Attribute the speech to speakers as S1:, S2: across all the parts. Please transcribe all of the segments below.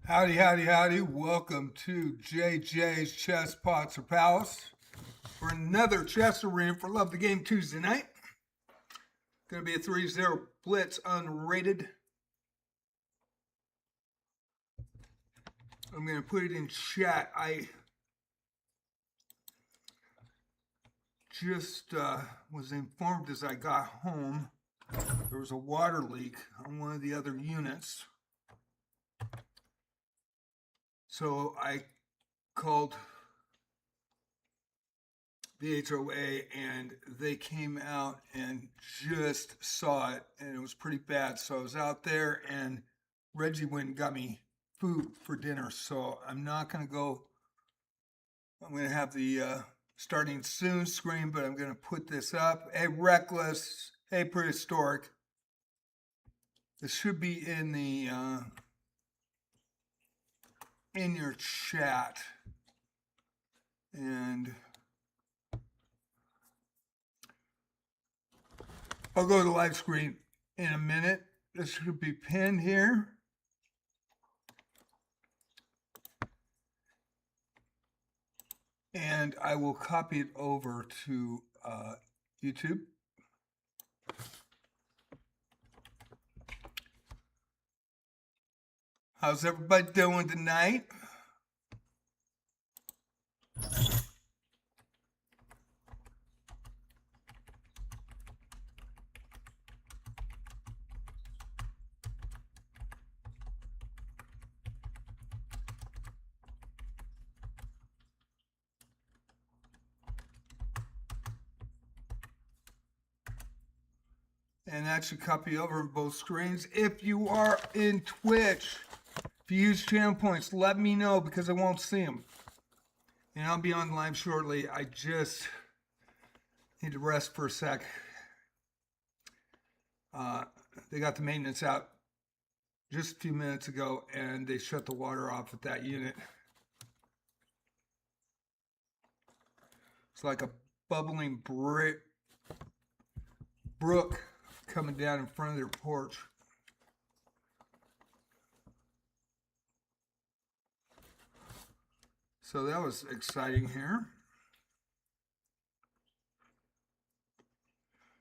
S1: Howdy, howdy, howdy. Welcome to JJ's Chess Pots or Palace for another chess arena for Love the Game Tuesday night. Going to be a 3-0 blitz unrated. I'm going to put it in chat. I just was informed as I got home there was a water leak on one of the other units. So I called the HOA and they came out and just saw it, and it was pretty bad. So I was out there and Reggie went and got me food for dinner. So I'm not going to go. I'm going to have the starting soon screen, but I'm going to put this up. Hey, Reckless. Hey, Prehistoric. This should be in the in your chat, and I'll go to the live screen in a minute. This should be pinned here. And I will copy it over to YouTube. How's everybody doing tonight? And that should copy over on both screens. If you are in Twitch, if you use channel points, let me know because I won't see them. And I'll be on live shortly. I just need to rest for a sec. They got the maintenance out just a few minutes ago, and they shut the water off at that unit. It's like a bubbling brook coming down in front of their porch. So that was exciting here.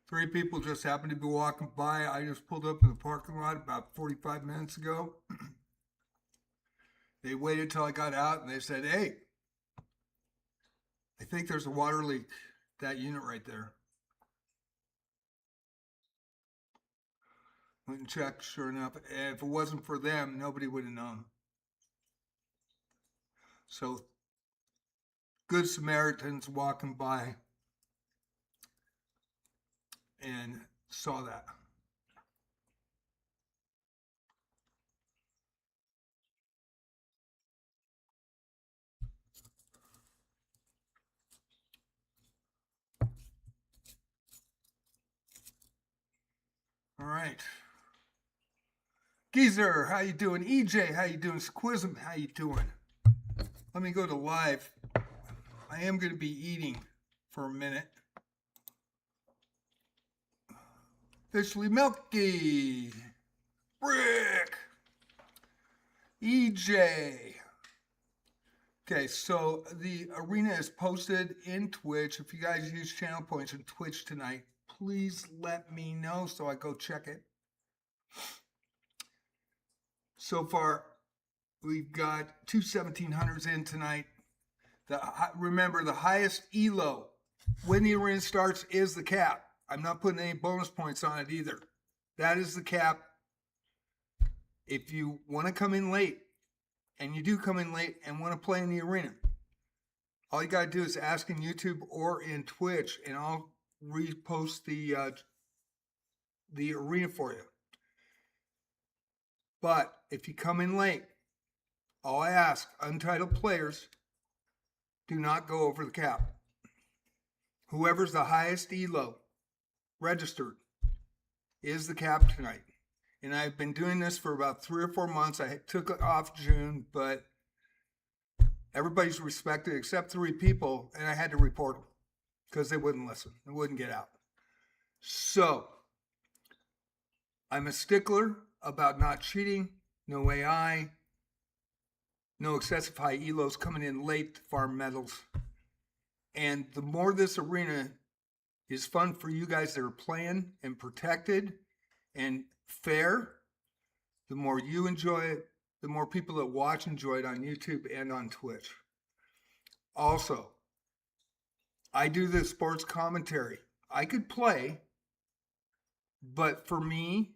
S1: 3 people just happened to be walking by. I just pulled up in the parking lot about 45 minutes ago. They waited till I got out and they said, "Hey, I think there's a water leak, that unit right there." Went and checked, sure enough. If it wasn't for them, nobody would have known. So, good Samaritans walking by and saw that. All right. Geezer, how you doing? EJ, how you doing? Squism, how you doing? Let me go to live. I am going to be eating for a minute. Officially Milky. Brick. EJ. Okay, so the arena is posted in Twitch. If you guys use channel points in Twitch tonight, please let me know so I go check it. So far, we've got 2 1700s in tonight. Remember, the highest elo when the arena starts is the cap. I'm not putting any bonus points on it either. That is the cap. If you want to come in late, and you do come in late and want to play in the arena, all you got to do is ask in YouTube or in Twitch, and I'll repost the arena for you. But if you come in late, all I ask, untitled players, do not go over the cap. Whoever's the highest elo registered is the cap tonight. And I've been doing this for about 3 or 4 months. I took it off June, but everybody's respected except 3 people, and I had to report them because they wouldn't listen. They wouldn't get out. So I'm a stickler about not cheating, no AI, No excessive high elos coming in late to farm medals. And the more this arena is fun for you guys that are playing and protected and fair, the more you enjoy it, the more people that watch enjoy it on YouTube and on Twitch. Also, I do the sports commentary. I could play, but for me,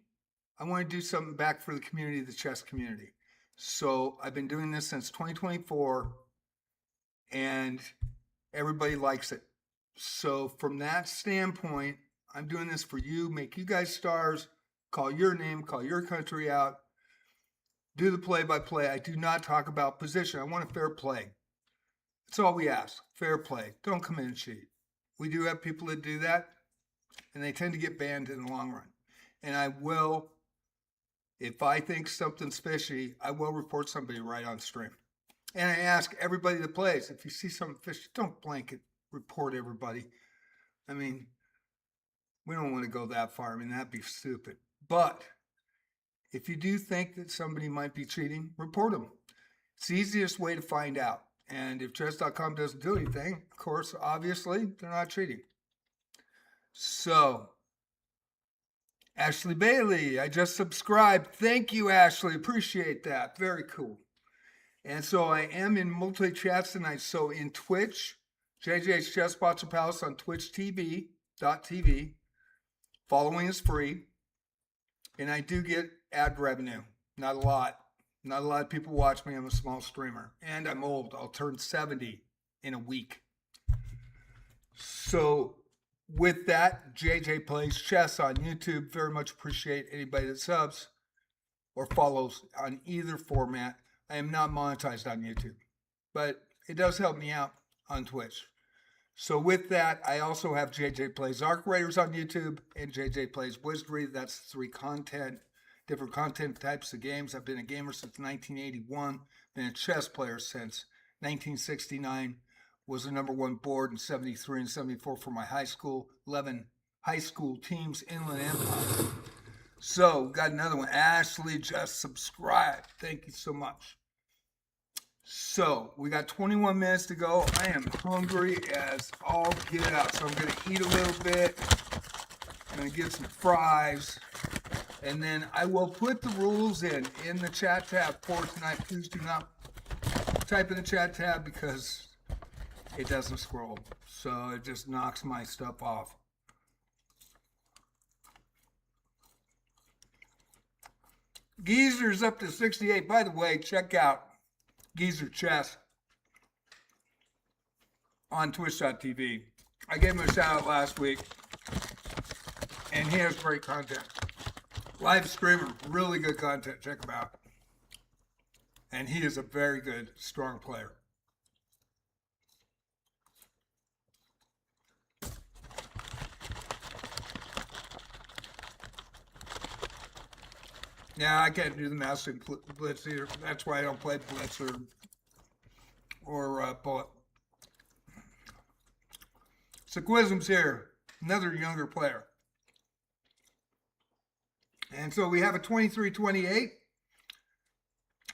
S1: I want to do something back for the community, the chess community. So I've been doing this since 2024, and everybody likes it. So from that standpoint, I'm doing this for you, make you guys stars, call your name, call your country out, do the play-by-play. I do not talk about position. I want a fair play. That's all we ask, fair play. Don't come in and cheat. We do have people that do that, and they tend to get banned in the long run. And I will, if I think something's fishy, I will report somebody right on stream. And I ask everybody that plays, if you see something fishy, don't blanket report everybody. I mean, we don't want to go that far. I mean, that'd be stupid. But if you do think that somebody might be cheating, report them. It's the easiest way to find out. And if chess.com doesn't do anything, of course, obviously, they're not cheating. So, Ashley Bailey, I just subscribed. Thank you, Ashley. Appreciate that. Very cool. And so I am in multi-chats tonight. So in Twitch, JJ's Chess Sponsor Palace on twitchtv.tv. Following is free. And I do get ad revenue. Not a lot. Not a lot of people watch me. I'm a small streamer. And I'm old. I'll turn 70 in a week. So with that, JJ Plays Chess on YouTube. Very much appreciate anybody that subs or follows on either format. I am not monetized on YouTube, but it does help me out on Twitch. So with that, I also have JJ Plays Arc Raiders on YouTube and JJ Plays Wizardry. That's three different content types of games. I've been a gamer since 1981, been a chess player since 1969, was the #1 board in 73 and 74 for my high school, 11 high school teams, Inland Empire. So, got another one. Ashley just subscribed. Thank you so much. So, we got 21 minutes to go. I am hungry as all get out. So, I'm going to eat a little bit. I'm going to get some fries. And then I will put the rules in the chat tab for tonight. Please do not type in the chat tab because it doesn't scroll. So, it just knocks my stuff off. Geezer's up to 68. By the way, check out Geezer Chess on twitch.tv. I gave him a shout out last week, and he has great content. Live streamer, really good content. Check him out. And he is a very good, strong player. Yeah, I can't do the Master Blitz either. That's why I don't play Blitz or Bullet. So Quizm's here, another younger player. And so we have a 23-28,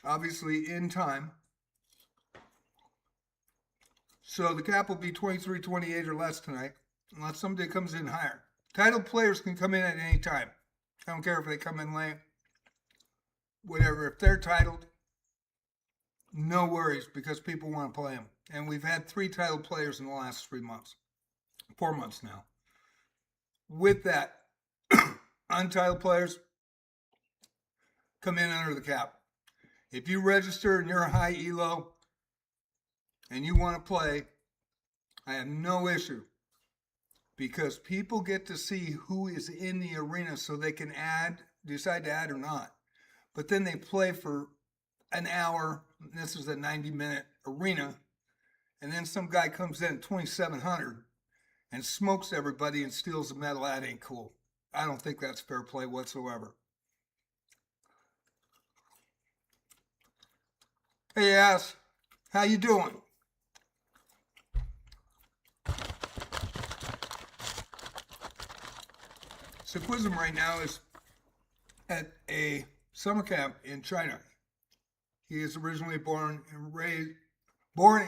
S1: obviously in time. So the cap will be 23-28 or less tonight, unless somebody comes in higher. Titled players can come in at any time. I don't care if they come in late. Whatever, if they're titled, no worries, because people want to play them. And we've had 3 titled players in the last 4 months now. With that, untitled players come in under the cap. If you register and you're a high elo and you want to play, I have no issue, because people get to see who is in the arena so they can decide to add or not. But then they play for an hour. This is a 90-minute arena. And then some guy comes in at 2,700 and smokes everybody and steals the medal. That ain't cool. I don't think that's fair play whatsoever. Hey, Ass. How you doing? So Quizm right now is at a summer camp in China. He is originally born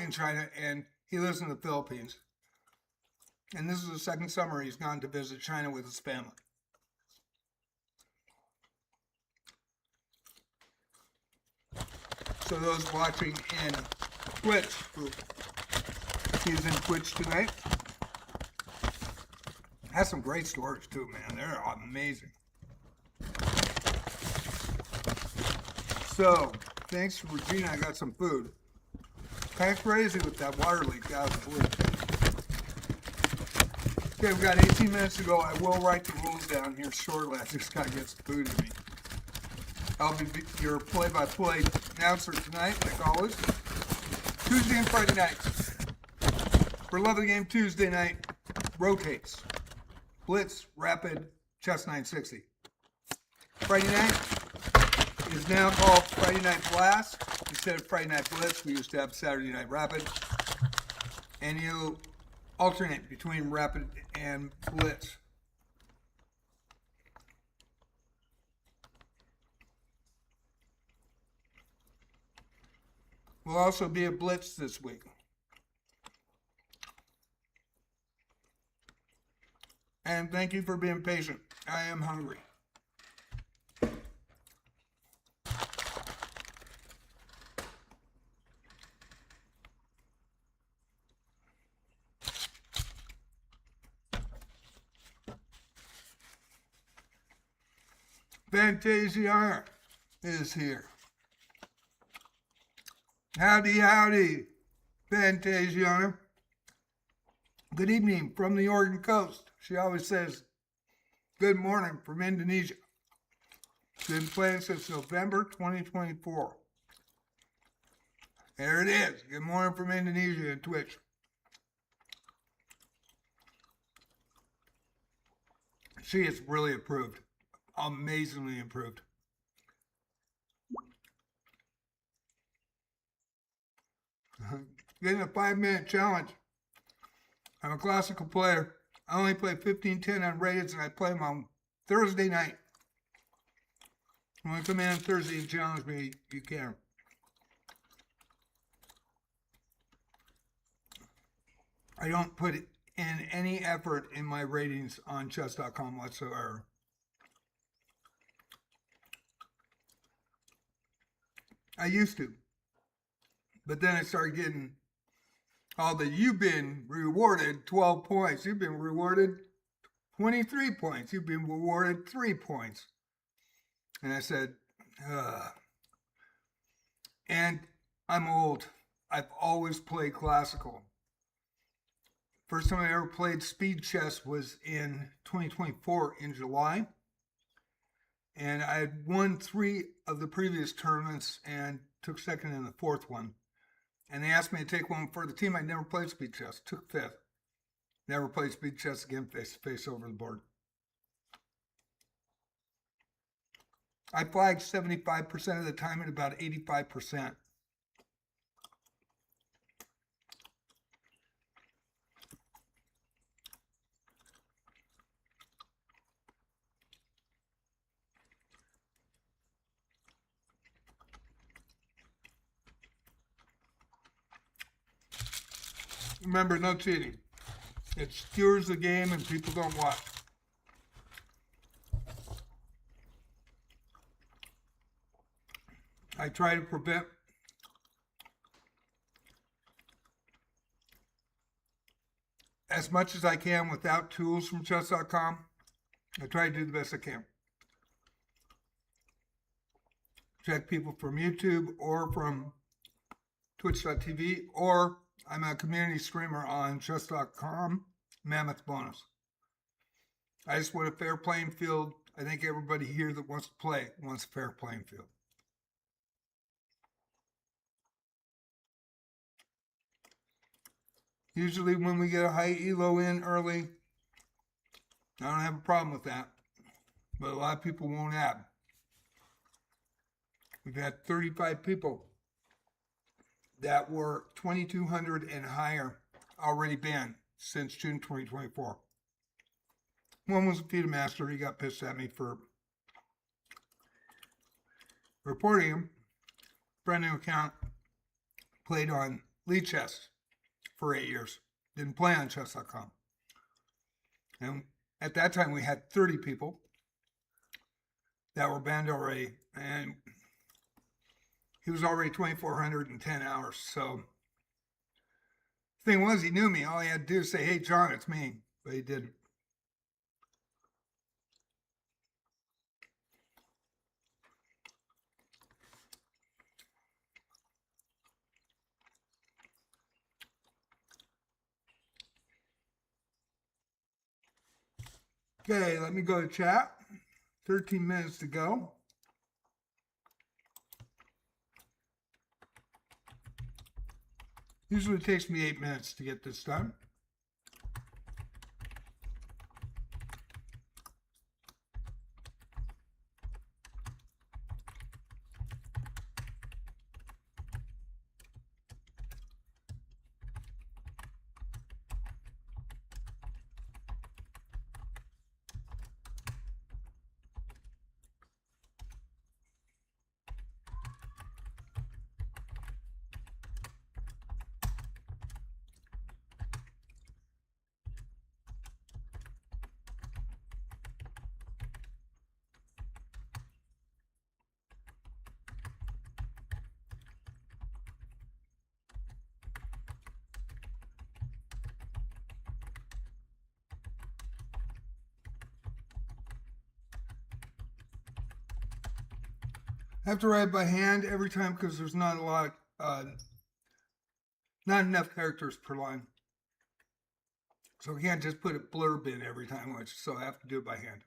S1: in China, and he lives in the Philippines. And this is the second summer he's gone to visit China with his family. So those watching in Twitch, he's in Twitch tonight. Has some great storage too, man. They're amazing. So, thanks to Regina, I got some food. Kind of crazy with that water leak out of the blue. Okay, we've got 18 minutes to go. I will write the rules down here shortly. I just gotta get some food in me. I'll be your play-by-play announcer tonight, like always. Tuesday and Friday nights. For Love of the Game, Tuesday night rotates. Blitz, Rapid, Chess 960. Friday night is now called Friday Night Blast. Instead of Friday Night Blitz, we used to have Saturday Night Rapid. And you alternate between Rapid and Blitz. Will also be a Blitz this week. And thank you for being patient. I am hungry. Fantasiana is here. Howdy, howdy, Fantasiana. Good evening from the Oregon coast. She always says, good morning from Indonesia. She's been playing since November 2024. There it is. Good morning from Indonesia and Twitch. She is really improved. Amazingly improved. Getting a 5-minute challenge. I'm a classical player. I only play 15-10 on rateds, and I play them on Thursday night. When you come in on Thursday and challenge me, you can. I don't put in any effort in my ratings on chess.com whatsoever. I used to. But then I started getting all the, you've been rewarded 12 points. You've been rewarded 23 points. You've been rewarded 3 points. And I said, ugh. And I'm old. I've always played classical. First time I ever played speed chess was in 2024 in July. And I had won 3 of the previous tournaments and took second in the 4th one. And they asked me to take one for the team. I never played speed chess. Took 5th. Never played speed chess again face to face over the board. I flagged 75% of the time at about 85%. Remember, no cheating. It skewers the game and people don't watch. I try to prevent as much as I can without tools from chess.com. I try to do the best I can. Check people from YouTube or from twitch.tv, or I'm a community streamer on chess.com, Mammoth Bonus. I just want a fair playing field. I think everybody here that wants to play wants a fair playing field. Usually when we get a high elo in early, I don't have a problem with that. But a lot of people won't have. We've had 35 people that were 2,200 and higher already banned since June 2024. One was a FIDE master. He got pissed at me for reporting him. brand new account, played on Lead Chess for 8 years. Didn't play on chess.com. And at that time, we had 30 people that were banned already. And he was already 2,410 hours. So the thing was, he knew me. All he had to do is say, hey, John, it's me. But he didn't. Okay, let me go to chat. 13 minutes to go. Usually it takes me 8 minutes to get this done. I have to write by hand every time because there's not a lot, not enough characters per line. So I can't just put a blurb in every time, so I have to do it by hand.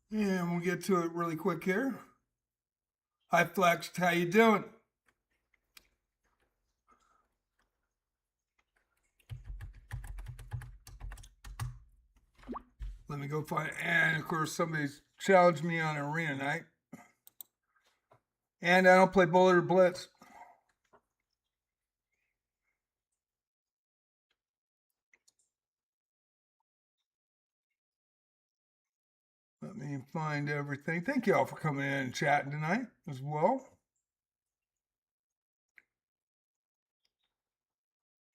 S1: And we'll get to it really quick here. Hi Flex, how you doing? Let me go find, and of course somebody's challenged me on arena night. And I don't play bullet or blitz. Let me find everything. Thank you all for coming in and chatting tonight as well.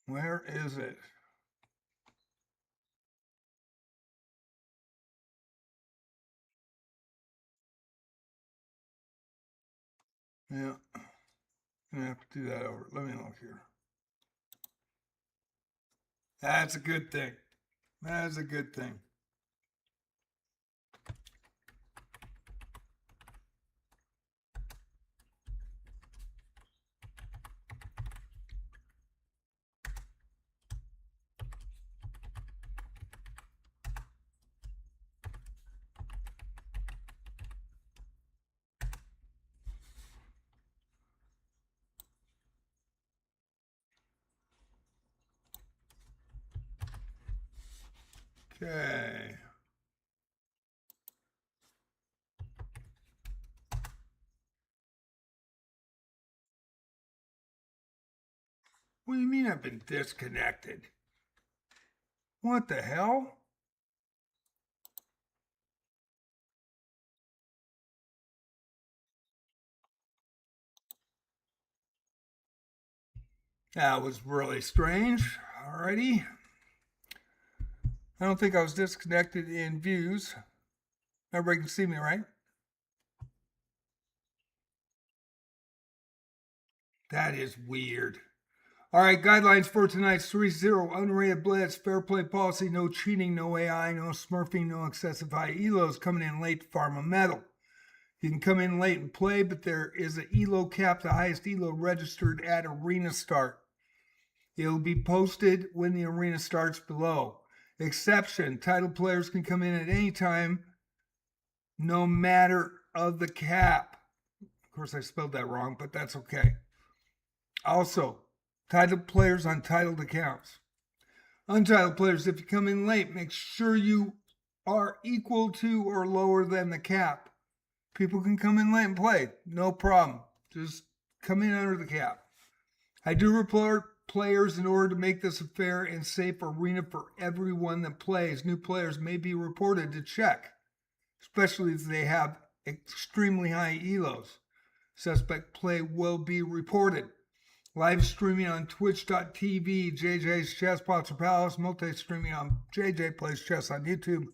S1: Where is it? Yeah, I'm gonna have to do that over. Let me look here. That's a good thing. That is a good thing. Okay. What do you mean I've been disconnected? What the hell? That was really strange. Alrighty. I don't think I was disconnected in views. Everybody can see me, right? That is weird. All right, guidelines for tonight's 3-0 unrated blitz, fair play policy, no cheating, no AI, no smurfing, no excessive high elos coming in late to farm a medal. You can come in late and play, but there is an elo cap, the highest elo registered at arena start. It'll be posted when the arena starts below. Exception, title players can come in at any time, no matter of the cap. Of course, I spelled that wrong, but that's okay. Also, titled players on titled accounts. Untitled players, if you come in late, make sure you are equal to or lower than the cap. People can come in late and play, no problem. Just come in under the cap. I do report players in order to make this a fair and safe arena for everyone that plays. New players may be reported to check, especially if they have extremely high elos. Suspect play will be reported. Live streaming on twitch.tv, JJ's Chess Pots Palace, multi-streaming on JJ Plays Chess on YouTube.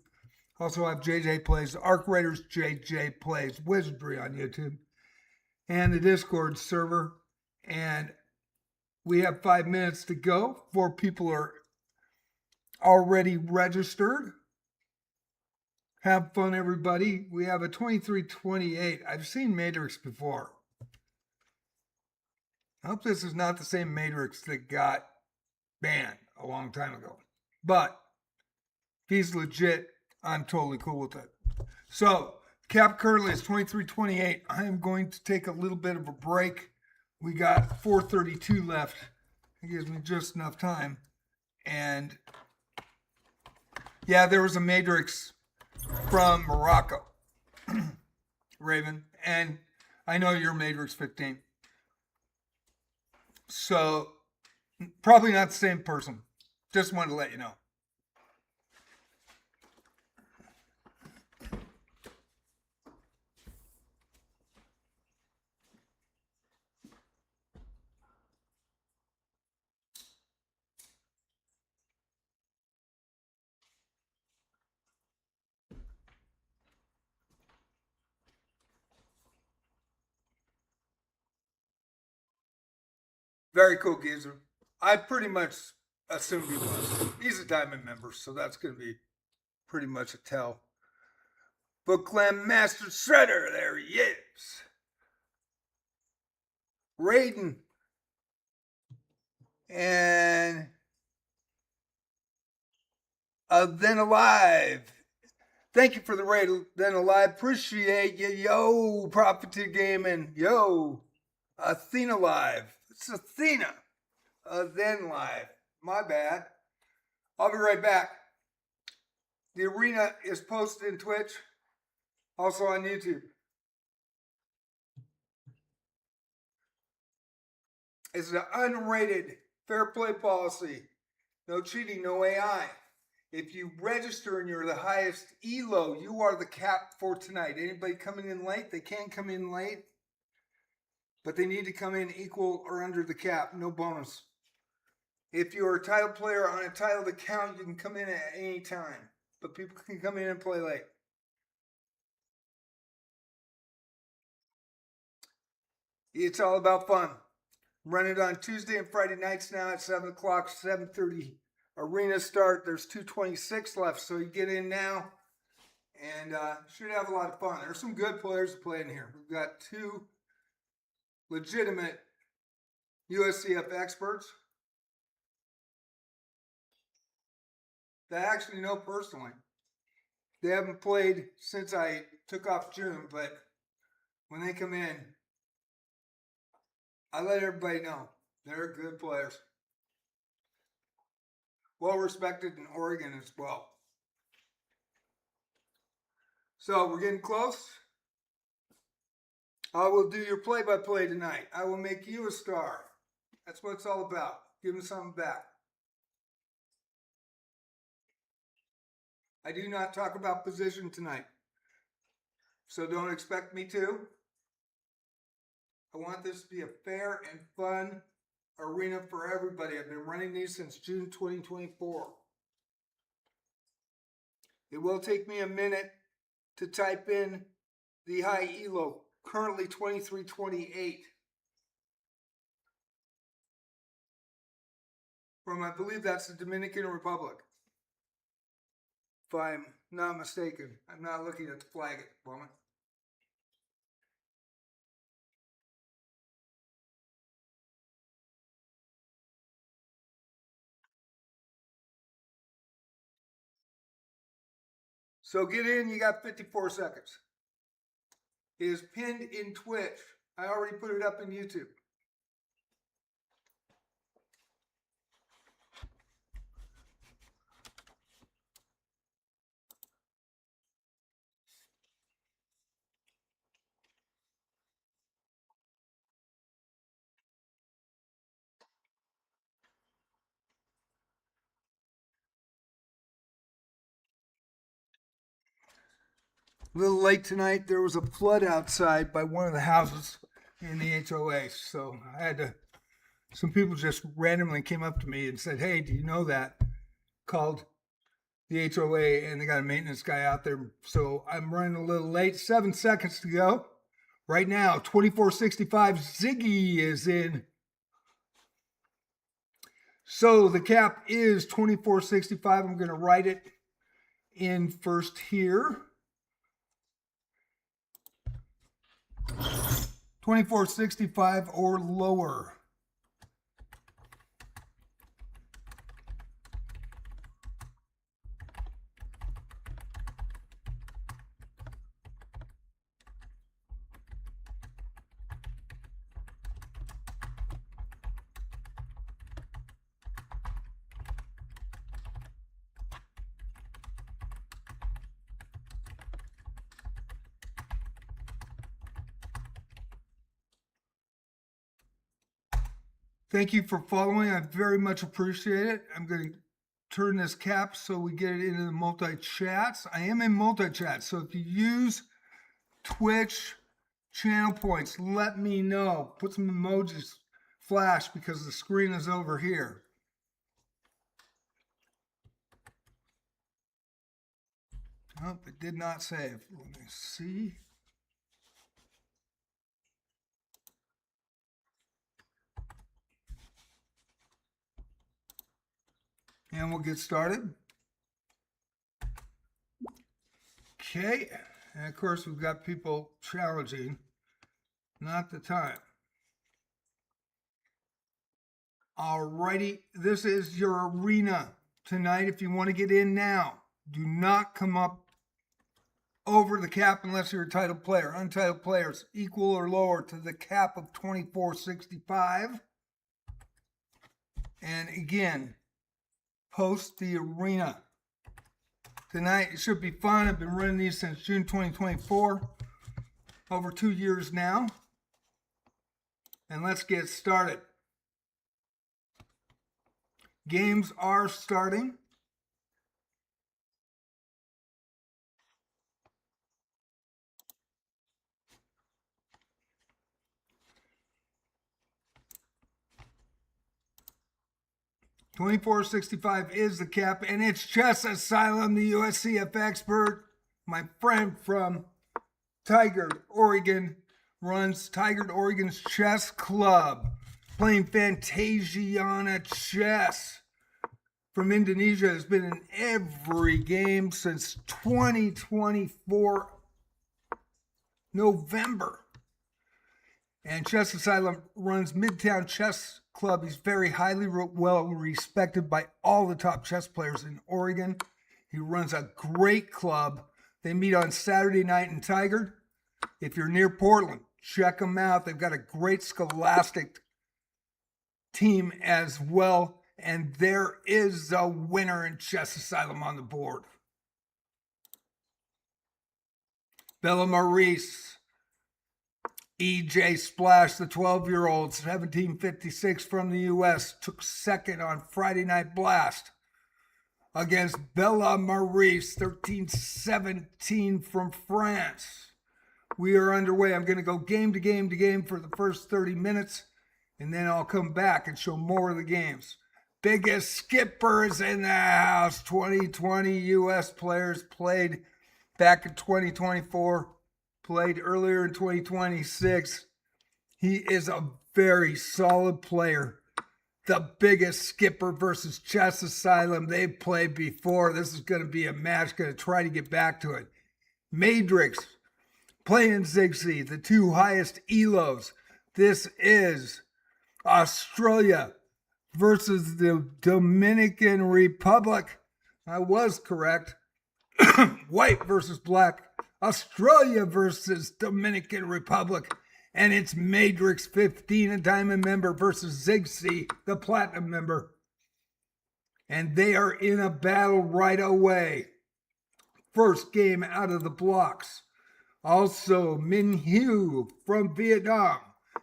S1: Also have JJ Plays Arc Raiders, JJ Plays Wizardry on YouTube, and the Discord server. And we have 5 minutes to go. 4 people are already registered. Have fun, everybody. We have a 23-28. I've seen Matrix before. I hope this is not the same Matrix that got banned a long time ago. But if he's legit, I'm totally cool with it. So, cap currently is 23-28. I am going to take a little bit of a break. We got 4:32 left. It gives me just enough time. And yeah, there was a Matrix from Morocco, Raven. And I know you're Matrix 15. So, probably not the same person. Just wanted to let you know. Very cool, Geezer. I pretty much assumed he was. He's a diamond member, so that's going to be pretty much a tell. Bookland Master Shredder, there he is. Raiden. And then Alive. Thank you for the raid, then alive. Appreciate you. Yo, Prophet to Gaming. Yo, Athena Live. It's Athena. Then Live. My bad. I'll be right back. The arena is posted in Twitch, also on YouTube. It's an unrated fair play policy. No cheating, no AI. If you register and you're the highest elo, you are the cap for tonight. Anybody coming in late, they can come in late, but they need to come in equal or under the cap, no bonus. If you're a titled player on a titled account, you can come in at any time, but people can come in and play late. It's all about fun. Run it on Tuesday and Friday nights now at 7 o'clock, 7:30 arena start. There's 226 left, so you get in now and should have a lot of fun. There's some good players playing here. We've got two legitimate USCF experts that I actually know personally. They haven't played since I took off June, but when they come in, I let everybody know they're good players. Well respected in Oregon as well. So we're getting close. I will do your play-by-play tonight. I will make you a star. That's what it's all about. Give them something back. I do not talk about position tonight, so don't expect me to. I want this to be a fair and fun arena for everybody. I've been running these since June 2024. It will take me a minute to type in the high elo, currently 2328. From, I believe that's the Dominican Republic. If I'm not mistaken. I'm not looking at the flag at the moment. So get in, you got 54 seconds. It is pinned in Twitch. I already put it up in YouTube. A little late tonight, there was a flood outside by one of the houses in the HOA. So I had to, some people just randomly came up to me and said, hey, do you know that? Called the HOA and they got a maintenance guy out there. So I'm running a little late, 7 seconds to go. Right now, 2465 Ziggy is in. So the cap is 2465. I'm going to write it in first here. 2465 or lower. Thank you for following. I very much appreciate it. I'm going to turn this cap so we get it into the multi-chats. I am in multi-chat, so if you use Twitch channel points, let me know. Put some emojis, flash, because the screen is over here. Oh, it did not save. Let me see. And we'll get started. Okay. And of course, we've got people challenging. Not the time. Alrighty. This is your arena tonight. If you want to get in now, do not come up over the cap unless you're a titled player. Untitled players equal or lower to the cap of 24.65. And again, host the arena. Tonight it should be fun. I've been running these since June 2024. Over 2 years now. And let's get started. Games are starting. $24.65 is the cap, and it's Chess Asylum, the USCF expert, my friend from Tigard, Oregon, runs Tigard, Oregon's chess club, playing Fantasiana chess. From Indonesia, has been in every game since 2024 November. And Chess Asylum runs Midtown Chess Club. He's very highly well respected by all the top chess players in Oregon. He runs a great club. They meet on Saturday night in Tigard. If you're near Portland, check them out. They've got a great scholastic team as well. And there is a winner in Chess Asylum on the board. Bella Maurice, EJ Splash, the 12-year-old, 1756 from the U.S., took second on Friday Night Blast against Bella Maurice, 1317 from France. We are underway. I'm going to go game to game to game for the first 30 minutes, and then I'll come back and show more of the games. Biggest skippers in the house. 2020 U.S. players played back in 2024, played earlier in 2026. He is a very solid player. The biggest skipper versus Chess Asylum. They've played before. This is going to be a match. Going to try to get back to it. Madrix playing Zigzee, the two highest elos. This is Australia versus the Dominican Republic. I was correct. White versus black. Australia versus Dominican Republic. And it's Madrix 15, a diamond member, versus Zigzee, the platinum member. And they are in a battle right away. First game out of the blocks. Also, Minh Hue from Vietnam.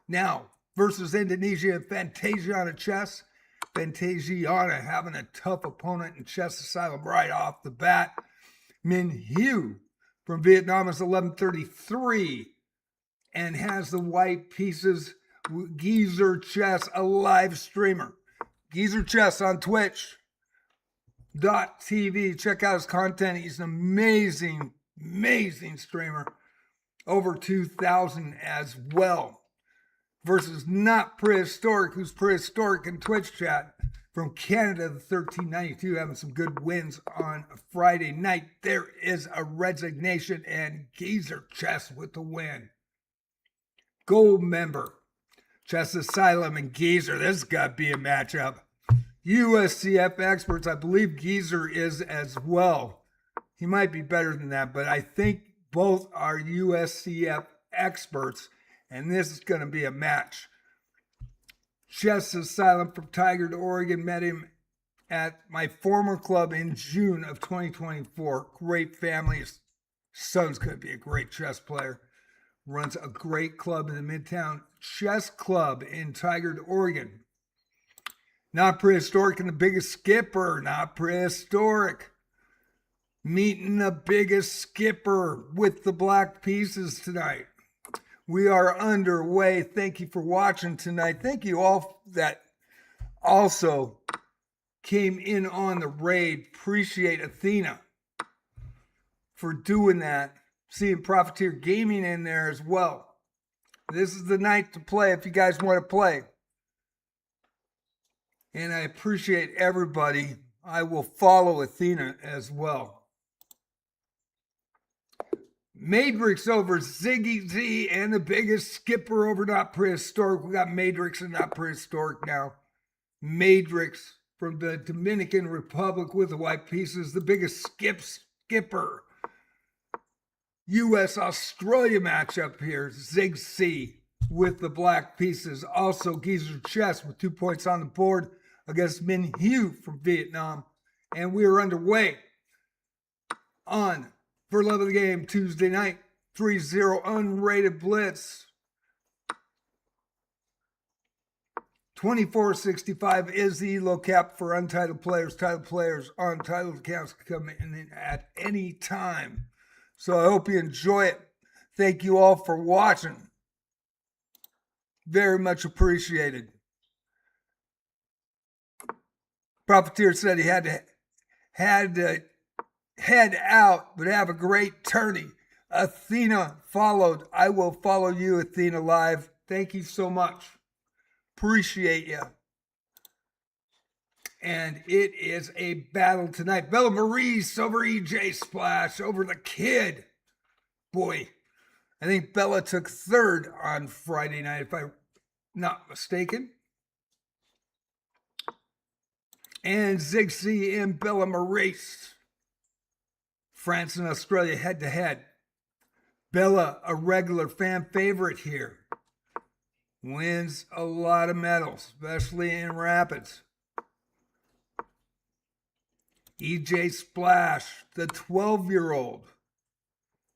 S1: Now, versus Indonesia, Fantasiana chess. Fantasiana having a tough opponent in Chess Asylum right off the bat. Minh Hue from Vietnam is 1133 and has the white pieces. Geezer Chess, a live streamer. Geezer Chess on Twitch.tv. Check out his content. He's an amazing, amazing streamer. Over 2,000 as well. Versus Not Prehistoric, who's prehistoric in Twitch chat. From Canada, the 1392, having some good wins on a Friday night. There is a resignation, and Geezer Chess with the win. Gold member, Chess Asylum and Geezer. This has got to be a matchup. USCF experts, I believe Geezer is as well. He might be better than that, but I think both are USCF experts, and this is going to be a match. Chess Asylum from Tigard, Oregon, met him at my former club in June of 2024. Great family. His son's going to be a great chess player. Runs a great club in the Midtown Chess Club in Tigard, Oregon. Not Prehistoric and the biggest skipper. Not Prehistoric. Meeting the biggest skipper with the black pieces tonight. We are underway. Thank you for watching tonight. Thank you all that also came in on the raid. Appreciate Athena for doing that. Seeing Profiteer Gaming in there as well. This is the night to play if you guys want to play. And I appreciate everybody. I will follow Athena as well. Madrix over Ziggy Z and the biggest skipper over Not Prehistoric. We got Madrix and Not Prehistoric now. Madrix from the Dominican Republic with the white pieces. The biggest skipper U.S.-Australia matchup here. Zig C with the black pieces. Also, Geezer Chess with 2 points on the board against Min Hugh from Vietnam. And we are underway on For Love of the Game Tuesday night. 3-0 unrated blitz. 24.65 is the Elo cap for untitled players. Titled players on titled accounts can come in at any time. So I hope you enjoy it. Thank you all for watching. Very much appreciated. Profiteer said he had to head out, but have a great tourney. Athena followed. I will follow you, Athena, live. Thank you so much. Appreciate you. And it is a battle tonight. Bella Maurice over EJ Splash over the kid. Boy, I think Bella took third on Friday night, if I'm not mistaken. And Zigzee and Bella Maurice. France and Australia head to head. Bella, a regular fan favorite here. Wins a lot of medals, especially in rapids. EJ Splash, the 12-year-old,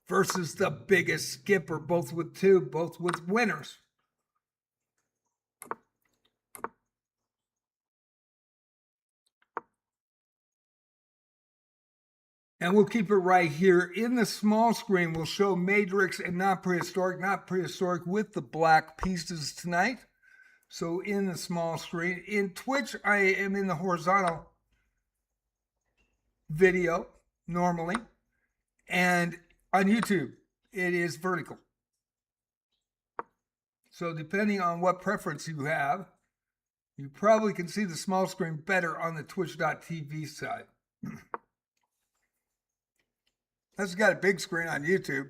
S1: versus the biggest skipper, both with winners. And we'll keep it right here. In the small screen, we'll show Matrix and not prehistoric with the black pieces tonight. So in the small screen. In Twitch, I am in the horizontal video normally. And on YouTube, it is vertical. So depending on what preference you have, you probably can see the small screen better on the twitch.tv side. That's got a big screen on YouTube.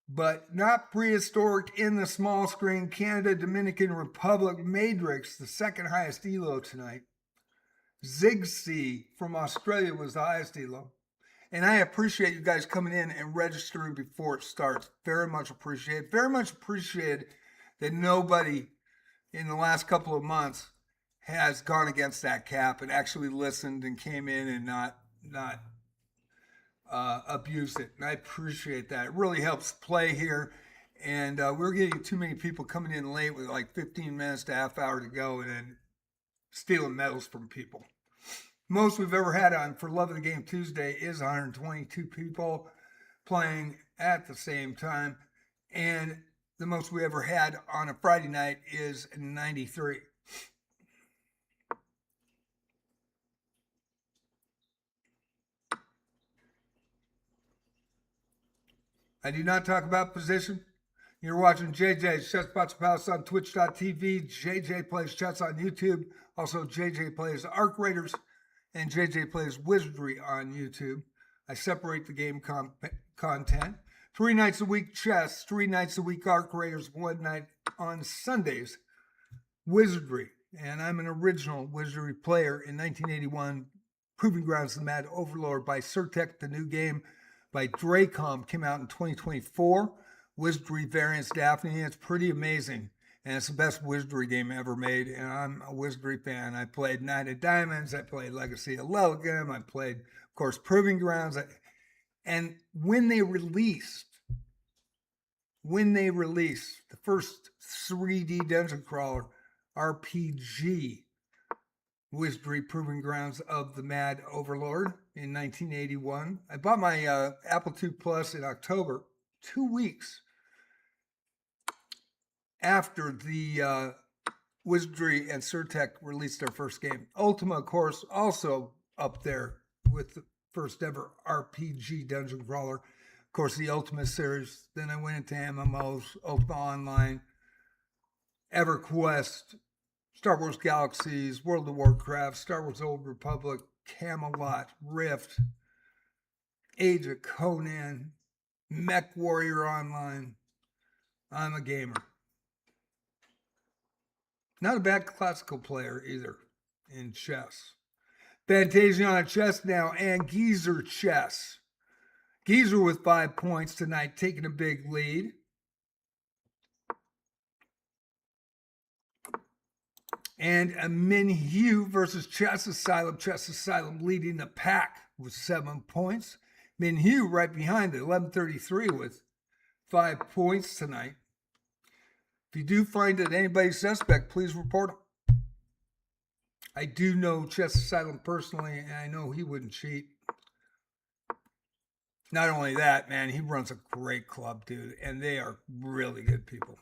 S1: But not prehistoric in the small screen. Canada, Dominican Republic, Matrix, the second highest Elo tonight. Zigzee from Australia was the highest Elo. And I appreciate you guys coming in and registering before it starts. Very much appreciate. Very much appreciate that nobody in the last couple of months has gone against that cap and actually listened and came in and not abuse it. And I appreciate that. It really helps play here. And we're getting too many people coming in late with like 15 minutes to half hour to go and then stealing medals from people. Most we've ever had on For Love of the Game Tuesday is 122 people playing at the same time. And the most we ever had on a Friday night is 93. I do not talk about position. You're watching JJ's Chess Spots Palace on twitch.tv. JJ Plays Chess on YouTube. Also, JJ Plays Arc Raiders and JJ Plays Wizardry on YouTube. I separate the game content. 3 nights a week chess, 3 nights a week Arc Raiders, 1 night on Sundays Wizardry. And I'm an original Wizardry player in 1981. Proving Grounds of the Mad Overlord by Surtech, the new game by Dracom, came out in 2024. Wizardry Variants Daphne. It's pretty amazing. And it's the best Wizardry game ever made. And I'm a Wizardry fan. I played Knight of Diamonds. I played Legacy of Lelgam. I played, of course, Proving Grounds. And when they released the first 3D dungeon crawler RPG, Wizardry Proving Grounds of the Mad Overlord in 1981. I bought my Apple II Plus in October, 2 weeks after the Wizardry and Surtech released their first game. Ultima, of course, also up there with the first ever RPG dungeon crawler. Of course, the Ultima series. Then I went into MMOs, Ultima Online, EverQuest, Star Wars Galaxies, World of Warcraft, Star Wars Old Republic, Camelot, Rift, Age of Conan, Mech Warrior Online. I'm a gamer. Not a bad classical player either in chess. Fantasia on chess now and Geezer Chess. Geezer with 5 points tonight, taking a big lead. And a Minhue versus Chess Asylum. Chess Asylum leading the pack with 7 points. Minhue right behind it, 1133 with 5 points tonight. If you do find that anybody's suspect, please report them. I do know Chess Asylum personally, and I know he wouldn't cheat. Not only that, man, he runs a great club, dude, and they are really good people.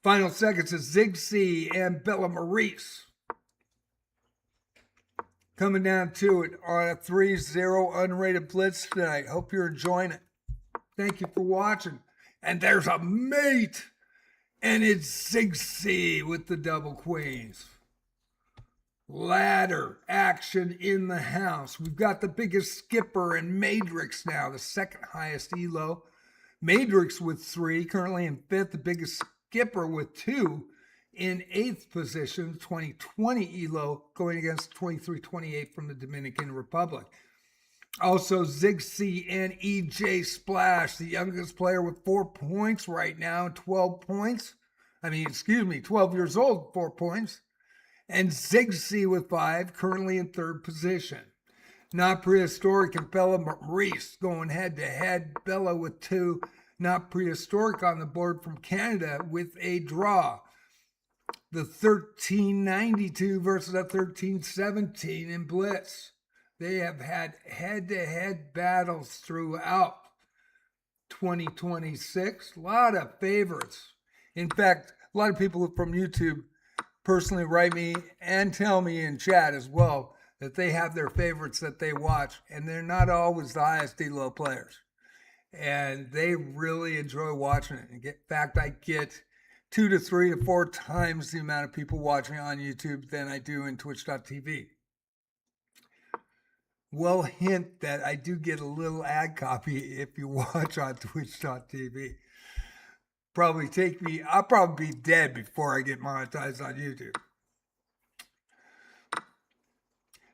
S1: Final seconds is Zigzee and Bella Maurice. Coming down to it on a 3-0 unrated blitz tonight. Hope you're enjoying it. Thank you for watching. And there's a mate. And it's Zigzee with the double queens. Ladder action in the house. We've got the biggest skipper and Matrix now, the second highest elo. Matrix with 3, currently in 5th. The biggest skipper with 2 in 8th position, 2020 elo, going against 2328 from the Dominican Republic. Also, Zigzee and EJ Splash, the youngest player with 4 points right now, 12 points. 12 years old, 4 points. And Zigzee with 5, currently in 3rd position. Not Prehistoric and Bella Maurice going head-to-head. Bella with 2. Not Prehistoric on the board from Canada with a draw. The 1392 versus a 1317 in Blitz. They have had head-to-head battles throughout 2026. A lot of favorites. In fact, a lot of people from YouTube personally write me and tell me in chat as well that they have their favorites that they watch, and they're not always the highest elo players. And they really enjoy watching it. In fact, I get 2 to 3 to 4 times the amount of people watching on YouTube than I do in Twitch.tv. Well, hint that I do get a little ad copy if you watch on Twitch.tv. I'll probably be dead before I get monetized on YouTube.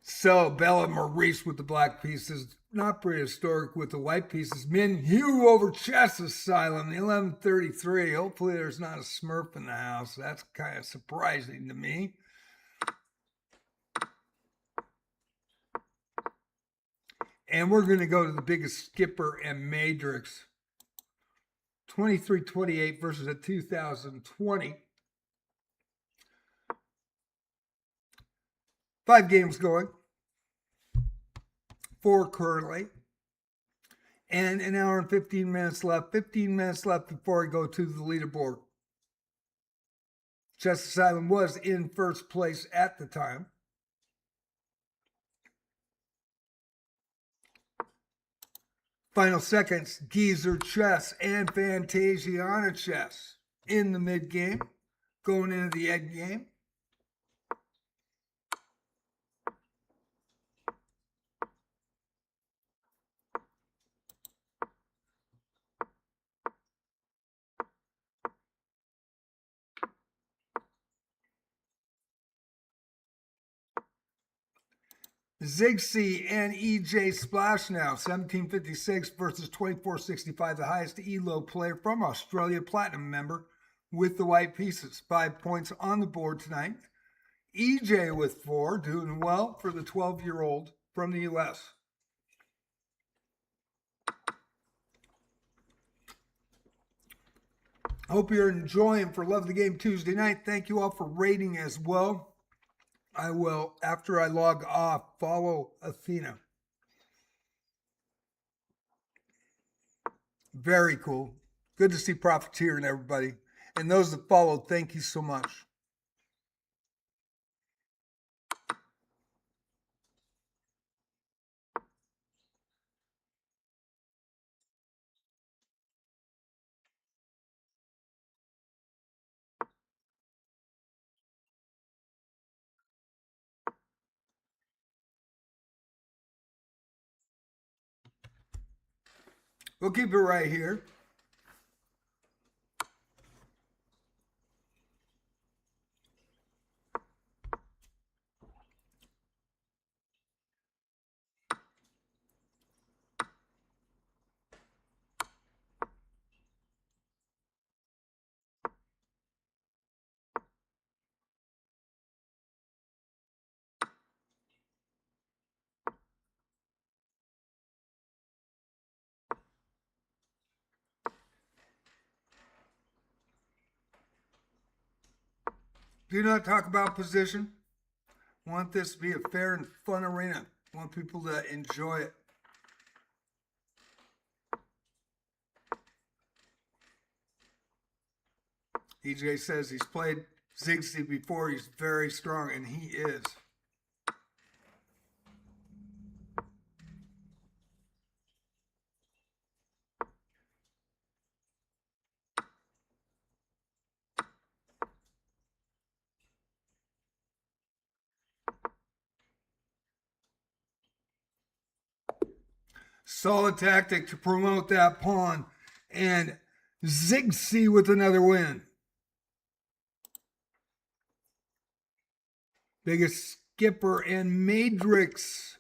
S1: So, Bella Maurice with the black pieces, Not Prehistoric with the white pieces. Minhue over Chess Asylum, the 1133. Hopefully there's not a Smurf in the house. That's kind of surprising to me. And we're going to go to the biggest skipper and Matrix. 2328 versus a 2020. 5 games going. 4 currently. And an hour and 15 minutes left. 15 minutes left before I go to the leaderboard. Chess Asylum was in first place at the time. Final seconds, Geezer Chess and Fantasiana Chess in the mid game, going into the end game. Zigzee and EJ Splash now, 1756 versus 2465, the highest elo player from Australia, platinum member with the white pieces. 5 points on the board tonight. EJ with 4, doing well for the 12-year-old from the US. Hope you're enjoying for Love the Game Tuesday night. Thank you all for rating as well. I will, after I log off, follow Athena. Very cool. Good to see Profiteer and everybody. And those that followed, thank you so much. We'll keep it right here. Do not talk about position. Want this to be a fair and fun arena. Want people to enjoy it. EJ says he's played Zigzag before. He's very strong, and he is. Solid tactic to promote that pawn. And Zigzag with another win. Biggest skipper and Matrix.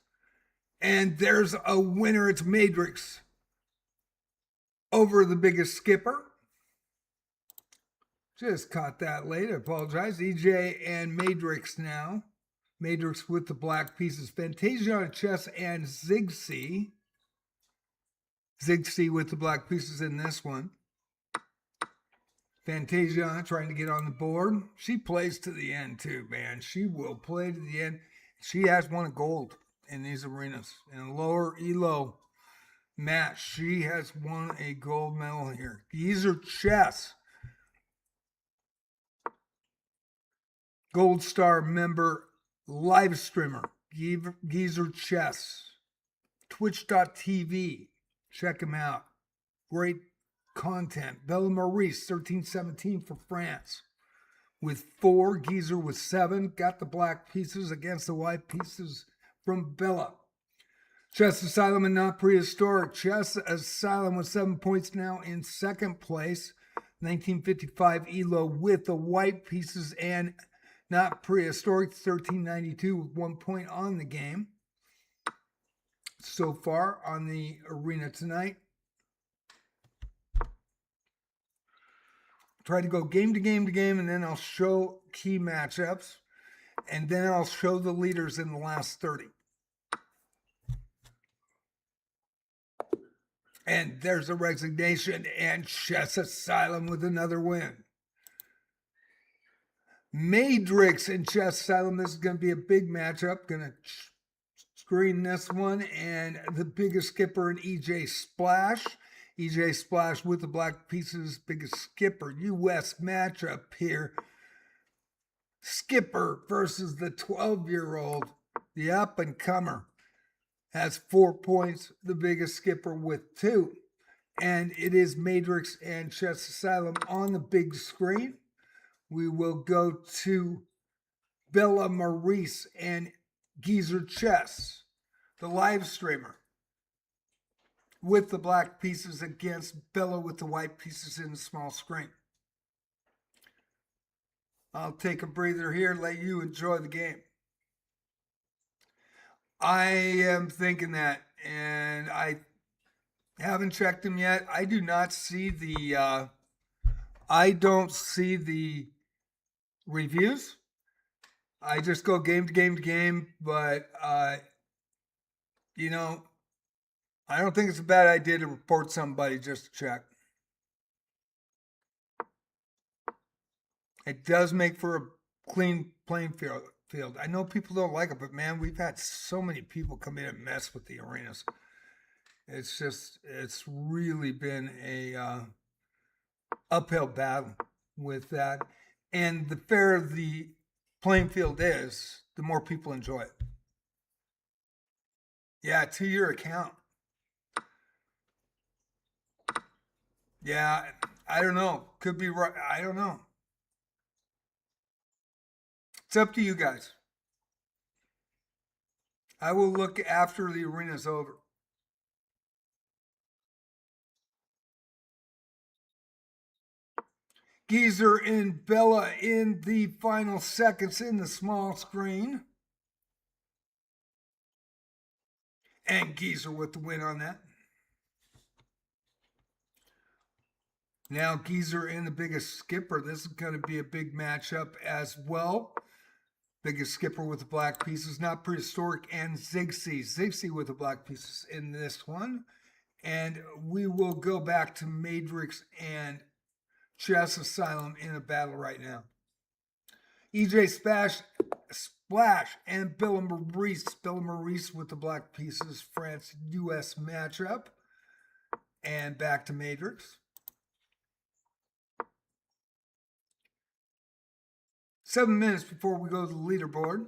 S1: And there's a winner. It's Matrix over the biggest skipper. Just caught that late. I apologize. EJ and Matrix now. Matrix with the black pieces. Fantasia on chess and Zigzag. Zigzag with the black pieces in this one. Fantasia trying to get on the board. She plays to the end too, man. She will play to the end. She has won a gold in these arenas. In a lower Elo match, she has won a gold medal here. Geezer Chess. Gold Star member, live streamer. Geezer Chess. Twitch.tv. Check him out. Great content. Bella Maurice, 1317 for France. With 4, Geezer with 7. Got the black pieces against the white pieces from Bella. Chess Asylum and Not Prehistoric. Chess Asylum with 7 points now in second place. 1955 Elo with the white pieces and Not Prehistoric, 1392 with 1 point on the game. So far on the arena tonight. Try to go game to game to game, and then I'll show key matchups, and then I'll show the leaders in the last 30. And there's a resignation, and Chess Asylum with another win. Matrix and Chess Asylum, this is going to be a big matchup. Going to screen this one, and the biggest skipper in EJ Splash. EJ Splash with the black pieces, biggest skipper. U.S. matchup here. Skipper versus the 12-year-old, the up-and-comer. Has 4 points, the biggest skipper with 2. And it is Matrix and Chess Asylum on the big screen. We will go to Bella Maurice and Geezer Chess, the live streamer, with the black pieces against Bella with the white pieces in the small screen. I'll take a breather here, let you enjoy the game. I am thinking that, and I haven't checked them yet. I do not see the, I don't see the reviews. I just go game to game to game, but, you know, I don't think it's a bad idea to report somebody just to check. It does make for a clean playing field. I know people don't like it, but man, we've had so many people come in and mess with the arenas. It's really been a uphill battle with that. And the fairer the playing field is, the more people enjoy it. Yeah, 2-year account. Yeah, I don't know. Could be right. I don't know. It's up to you guys. I will look after the arena's over. Geezer and Bella in the final seconds in the small screen. And Geezer with the win on that. Now Geezer and the biggest skipper. This is going to be a big matchup as well. Biggest skipper with the black pieces, Not Prehistoric, and Zigzag. Zigzag with the black pieces in this one. And we will go back to Matrix and Chess Asylum in a battle right now. EJ Splash and Bill Maurice. Bill Maurice with the black pieces, France-US matchup. And back to Matrix. 7 minutes before we go to the leaderboard.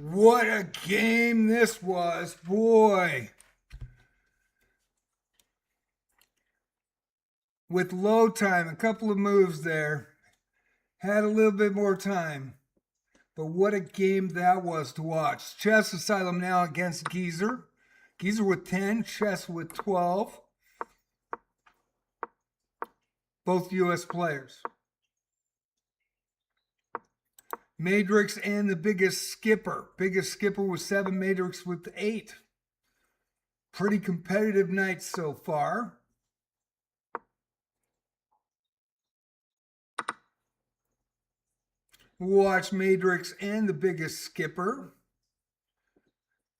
S1: What a game this was, boy. With low time, a couple of moves there. Had a little bit more time. But what a game that was to watch. Chess Asylum now against Geezer. Geezer with 10, Chess with 12. Both U.S. players. Matrix and the biggest skipper. Biggest skipper with 7, Matrix with 8. Pretty competitive night so far. We'll watch Matrix and the biggest skipper.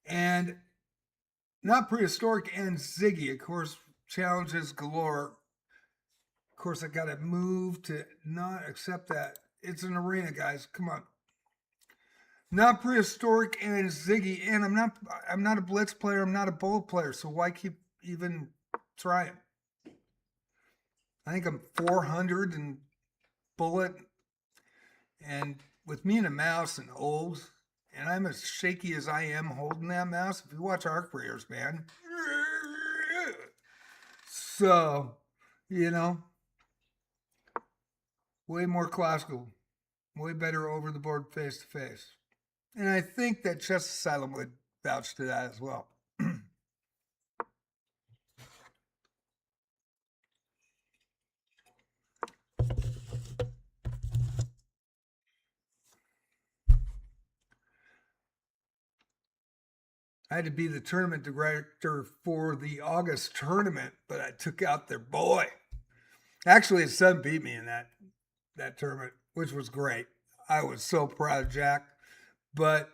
S1: And not prehistoric and Ziggy. Of course, challenges galore. Of course, I got to move to not accept that. It's an arena, guys. Come on. Not prehistoric and Ziggy, and I'm not a blitz player, I'm not a bullet player, so why keep even trying? I think I'm 400 and bullet, and with me and a mouse and old, and I'm as shaky as I am holding that mouse. If you watch our careers, man. So, you know, way more classical, way better over the board face to face. And I think that Chess Asylum would vouch to that as well. I had to be the tournament director for the August tournament, but I took out their boy. Actually, his son beat me in that tournament, which was great. I was so proud of Jack. But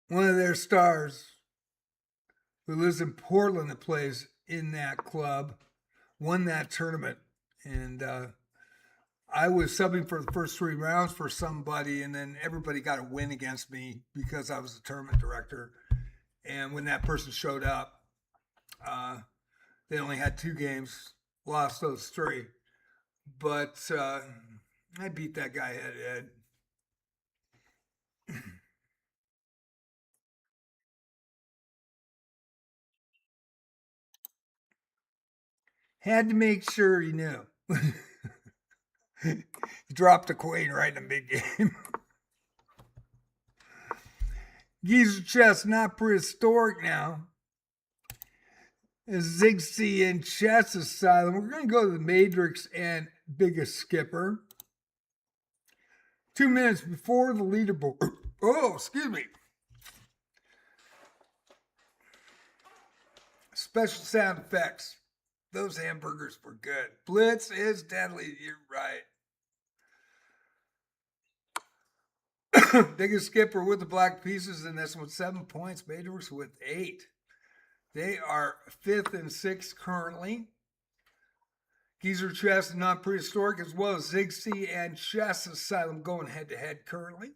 S1: one of their stars who lives in Portland that plays in that club won that tournament. And I was subbing for the first 3 rounds for somebody, and then everybody got a win against me because I was the tournament director. And when that person showed up, they only had 2 games, lost those 3. But I beat that guy head to head. Had to make sure he knew. He dropped a queen right in the big game. Geezer chess, not prehistoric now. Zigzag and Chess Asylum. We're going to go to the Matrix and Biggest Skipper. 2 minutes before the leaderboard. Oh, excuse me. Special sound effects. Those hamburgers were good. Blitz is deadly. You're right. Biggest Skipper with the black pieces in this one, 7 points. Matrix with 8. They are 5th and 6th currently. Geezer Chess and Not Prehistoric, as well as Zigzag and Chess Asylum going head-to-head currently.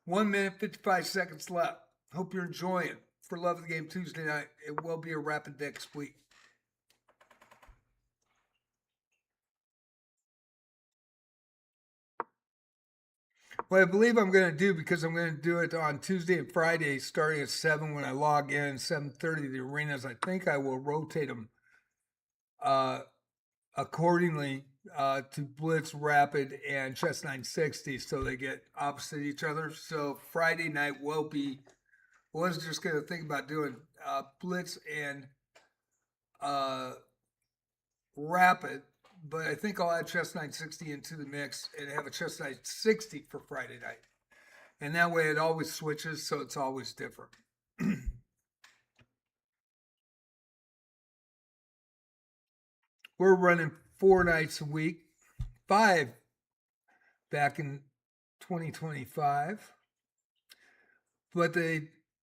S1: 1 minute, 55 seconds left. Hope you're enjoying it. For Love of the Game Tuesday night, it will be a rapid next week. What I believe I'm going to do, because I'm going to do it on Tuesday and Friday, starting at 7 when I log in, 7:30 the arenas, I think I will rotate them accordingly to Blitz, Rapid, and Chess 960, so they get opposite each other. So Friday night will be, I was just going to think about doing Blitz and Rapid, but I think I'll add Chess 960 into the mix and have a Chess 960 for Friday night. And that way it always switches, so it's always different. We're running 4 nights a week, 5 back in 2025. But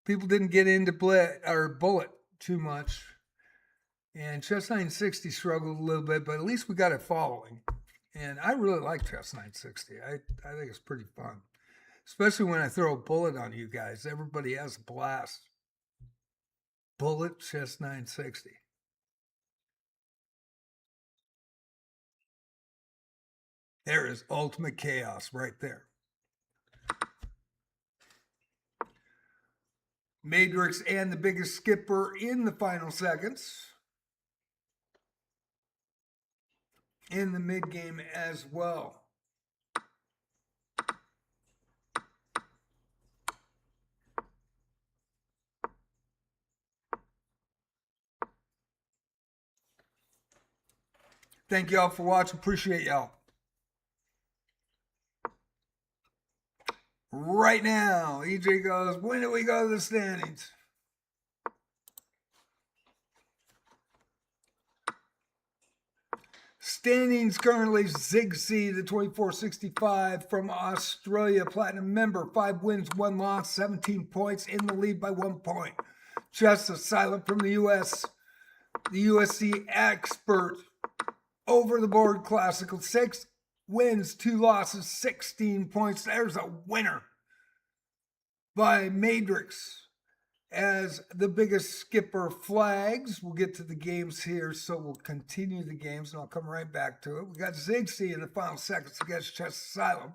S1: people didn't get into Bullet too much. And Chess 960 struggled a little bit, but at least we got it following. And I really like Chess 960. I think it's pretty fun. Especially when I throw a bullet on you guys. Everybody has a blast. Bullet Chess 960. There is ultimate chaos right there. Matrix and the Biggest Skipper in the final seconds. In the mid game as well. Thank y'all for watching. Appreciate y'all. Right now, EJ goes, when do we go to the standings? Standings currently, Zigzag, the 2465 from Australia, platinum member, 5 wins, 1 loss, 17 points, in the lead by 1 point. Chess Asylum from the US, the USC expert, over the board classical, 6 wins, 2 losses, 16 points. There's a winner by Matrix. As the Biggest Skipper flags, we'll get to the games here, so we'll continue the games, and I'll come right back to it. We got Zigzag in the final seconds against Chess Asylum.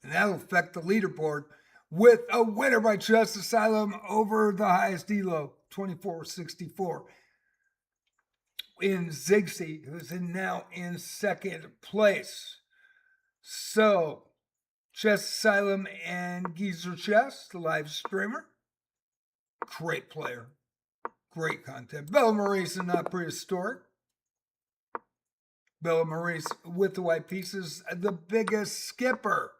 S1: And that'll affect the leaderboard with a winner by Chess Asylum over the highest elo, 2464. In Zigzag, who's now in second place. So, Chess Asylum and Geezer Chess, the live streamer. Great player. Great content. Bella Maurice and Not Prehistoric. Bella Maurice with the white pieces. The Biggest Skipper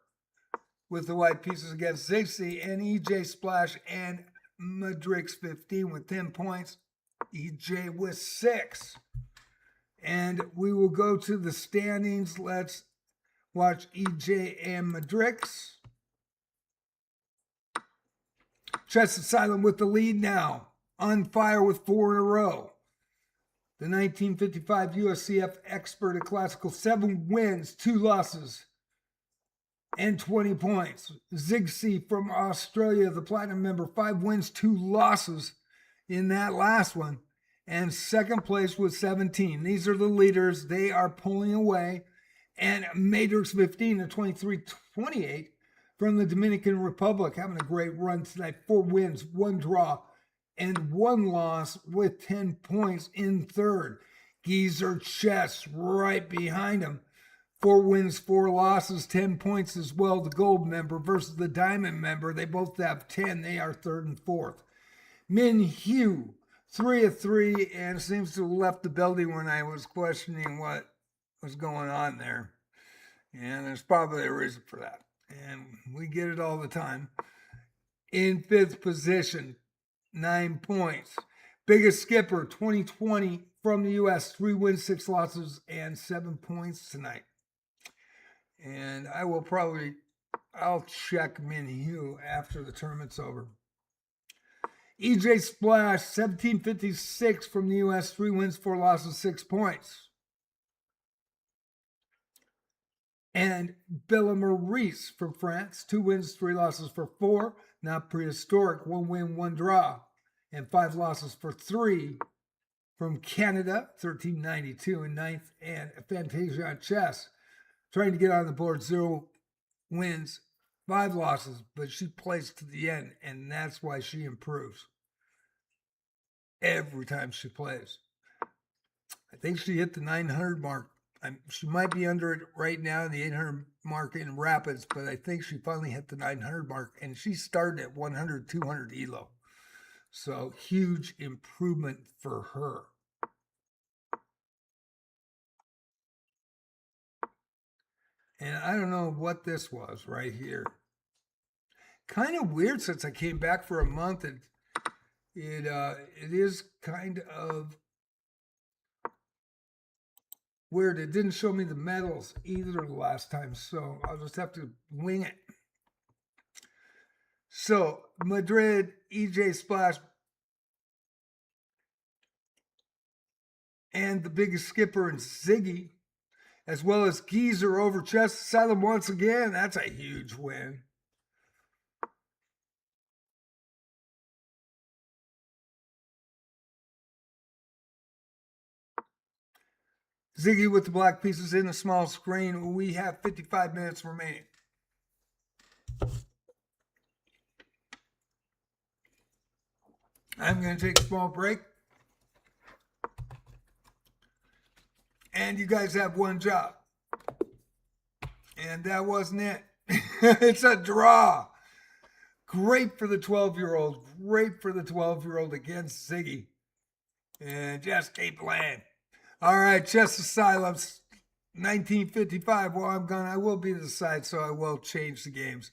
S1: with the white pieces against Zigzag, and EJ Splash and Madrix 15 with 10 points. EJ with 6. And we will go to the standings. Let's watch EJ and Madrix. Chess Asylum with the lead now. On fire with 4 in a row. The 1955 USCF expert at classical, 7 wins, 2 losses. and 20 points. Ziggsy from Australia, the platinum member, 5 wins, 2 losses in that last one. And second place with 17. These are the leaders. They are pulling away. And Matrix 15 to 23-28 from the Dominican Republic, having a great run tonight. 4 wins, 1 draw, and 1 loss with 10 points in third. Geezer Chess right behind him. 4 wins, 4 losses, 10 points as well. The gold member versus the diamond member. They both have 10. They are third and fourth. Min Hugh, 3 of 3, and seems to have left the building when I was questioning what was going on there. And there's probably a reason for that. And we get it all the time. In 5th position, 9 points. Biggest skipper, 2020 from the U.S., 3 wins, 6 losses, and 7 points tonight. And I'll check Min Hugh after the tournament's over. EJ Splash, 1756 from the U.S., 3 wins, 4 losses, 6 points. And Bella Maurice from France, 2 wins, 3 losses for 4. Not prehistoric, 1 win, 1 draw, and 5 losses for 3. From Canada, 1392 in 9th, and Fantasia on chess, trying to get on the board, 0 wins, 5 losses, but she plays to the end, and that's why she improves every time she plays. I think she hit the 900 mark. She might be under it right now, the 800 mark in Rapids, but I think she finally hit the 900 mark, and she started at 100, 200 Elo. So huge improvement for her. And I don't know what this was right here. Kind of weird since I came back for a month. It is kind of weird. It didn't show me the medals either the last time, so I'll just have to wing it. So Madrid, EJ Splash, and the biggest skipper in Ziggy, as well as Geezer over Chess Asylum once again. That's a huge win. Ziggy with the black pieces in the small screen. We have 55 minutes remaining. I'm going to take a small break. And you guys have one job. And that wasn't it. It's a draw. Great for the 12-year-old. Great for the 12-year-old against Ziggy. And just keep playing. All right, Chess Asylums, 1955. Well, I'm gone. I will be the side, so I will change the games.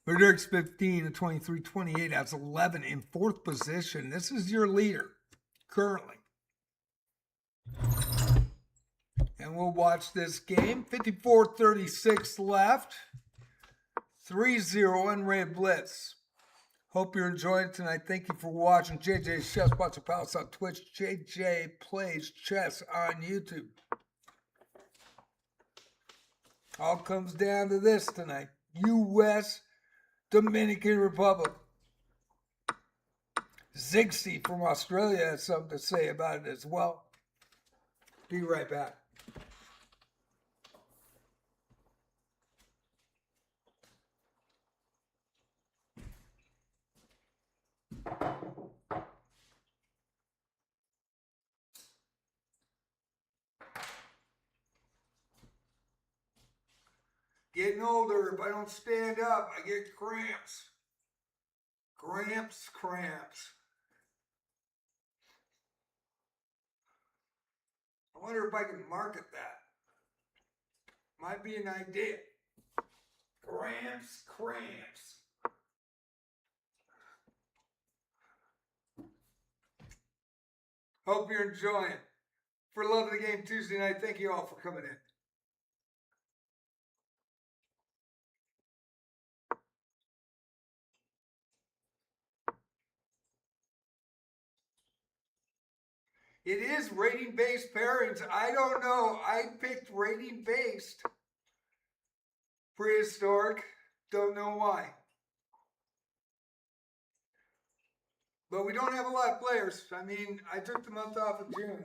S1: Verdurk's 15 and 23-28. That's 11 in 4th position. This is your leader currently. And we'll watch this game. 54-36 left. 3-0 unrated blitz. Hope you're enjoying it tonight. Thank you for watching. JJ's Chess Watch Palace on Twitch. JJ Plays Chess on YouTube. All comes down to this tonight. U.S. Dominican Republic. Ziggsy from Australia has something to say about it as well. Be right back. Getting older, if I don't stand up, I get cramps. Cramps. I wonder if I can market that. Might be an idea. Cramps. Hope you're enjoying. For Love of the Game Tuesday night, thank you all for coming in. It is rating-based pairings. I don't know. I picked rating-based. Prehistoric, don't know why. But we don't have a lot of players. I mean, I took the month off of June.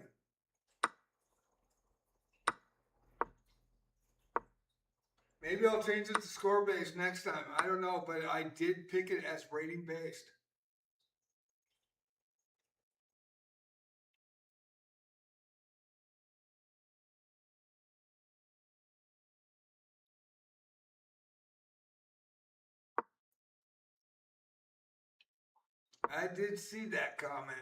S1: Maybe I'll change it to score based next time. I don't know, but I did pick it as rating based. I did see that comment.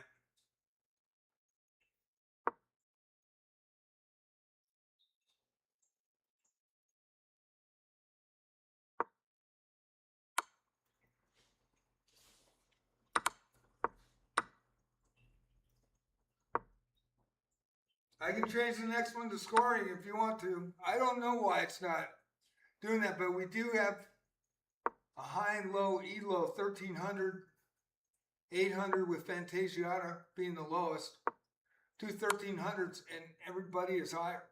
S1: I can change the next one to scoring if you want to. I don't know why it's not doing that, but we do have a high and low elo, 1300, 800 with Fantasiana being the lowest. Two 1300s and everybody is higher.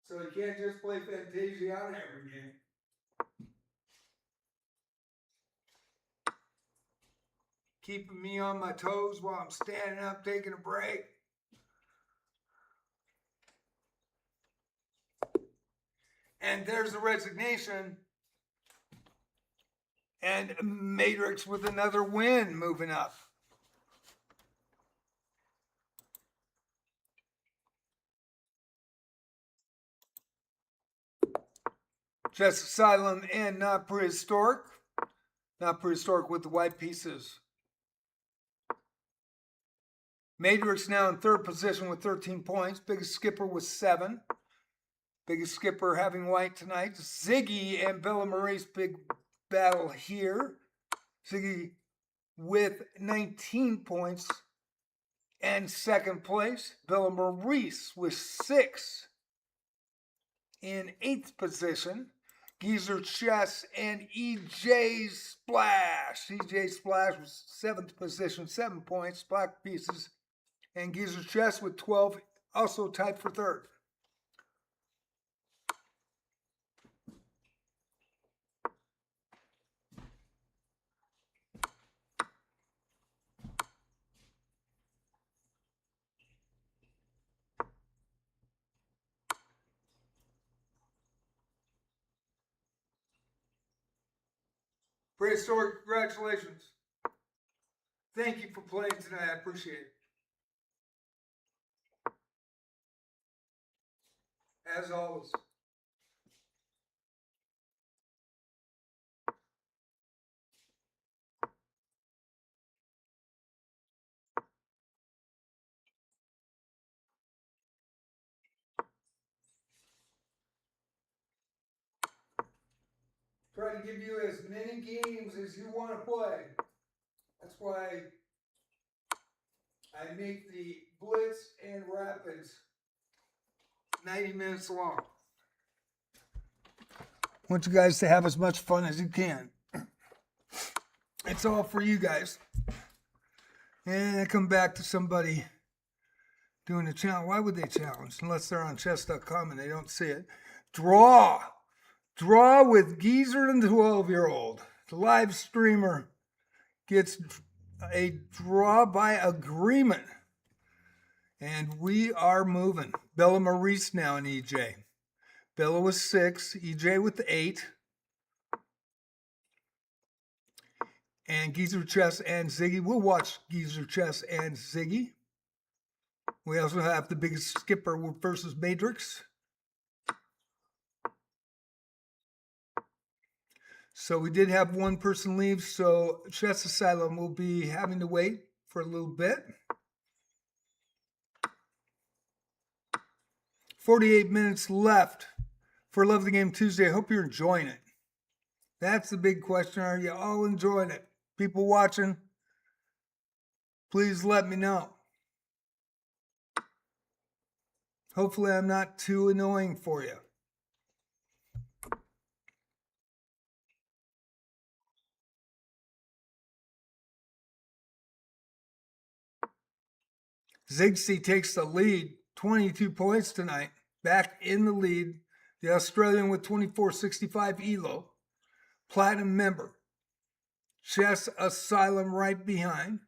S1: So you can't just play Fantasiana every game. Keeping me on my toes while I'm standing up taking a break. And there's the resignation. And Matrix with another win moving up. Just Asylum and Not Prehistoric. Not Prehistoric with the white pieces. Matrix now in third position with 13 points. Biggest skipper with 7. Biggest skipper having white tonight. Ziggy and Bella Marie's big battle here. Ziggy with 19 points and second place. Bella Maurice with 6 in 8th position. Geezer Chess and EJ Splash. EJ Splash was 7th position, 7 points, black pieces. And Geezer Chess with 12, also tied for 3rd. Prehistoric, congratulations. Thank you for playing tonight. I appreciate it. As always. Try to give you as many games as you want to play. That's why I make the Blitz and Rapids 90 minutes long. I want you guys to have as much fun as you can. It's all for you guys. And I come back to somebody doing a challenge. Why would they challenge? Unless they're on chess.com and they don't see it. Draw. Draw with Geezer and the 12-year-old. The live streamer gets a draw by agreement. And we are moving. Bella Maurice now and EJ. Bella with 6, EJ with 8. And Geezer Chess and Ziggy. We'll watch Geezer Chess and Ziggy. We also have the biggest skipper versus Matrix. So we did have one person leave, so Chess Asylum will be having to wait for a little bit. 48 minutes left for Love the Game Tuesday. I hope you're enjoying it. That's the big question. Are you all enjoying it? People watching, please let me know. Hopefully I'm not too annoying for you. Ziggsy takes the lead, 22 points tonight. back in the lead. The Australian with 24.65 Elo. Platinum member. Chess Asylum right behind.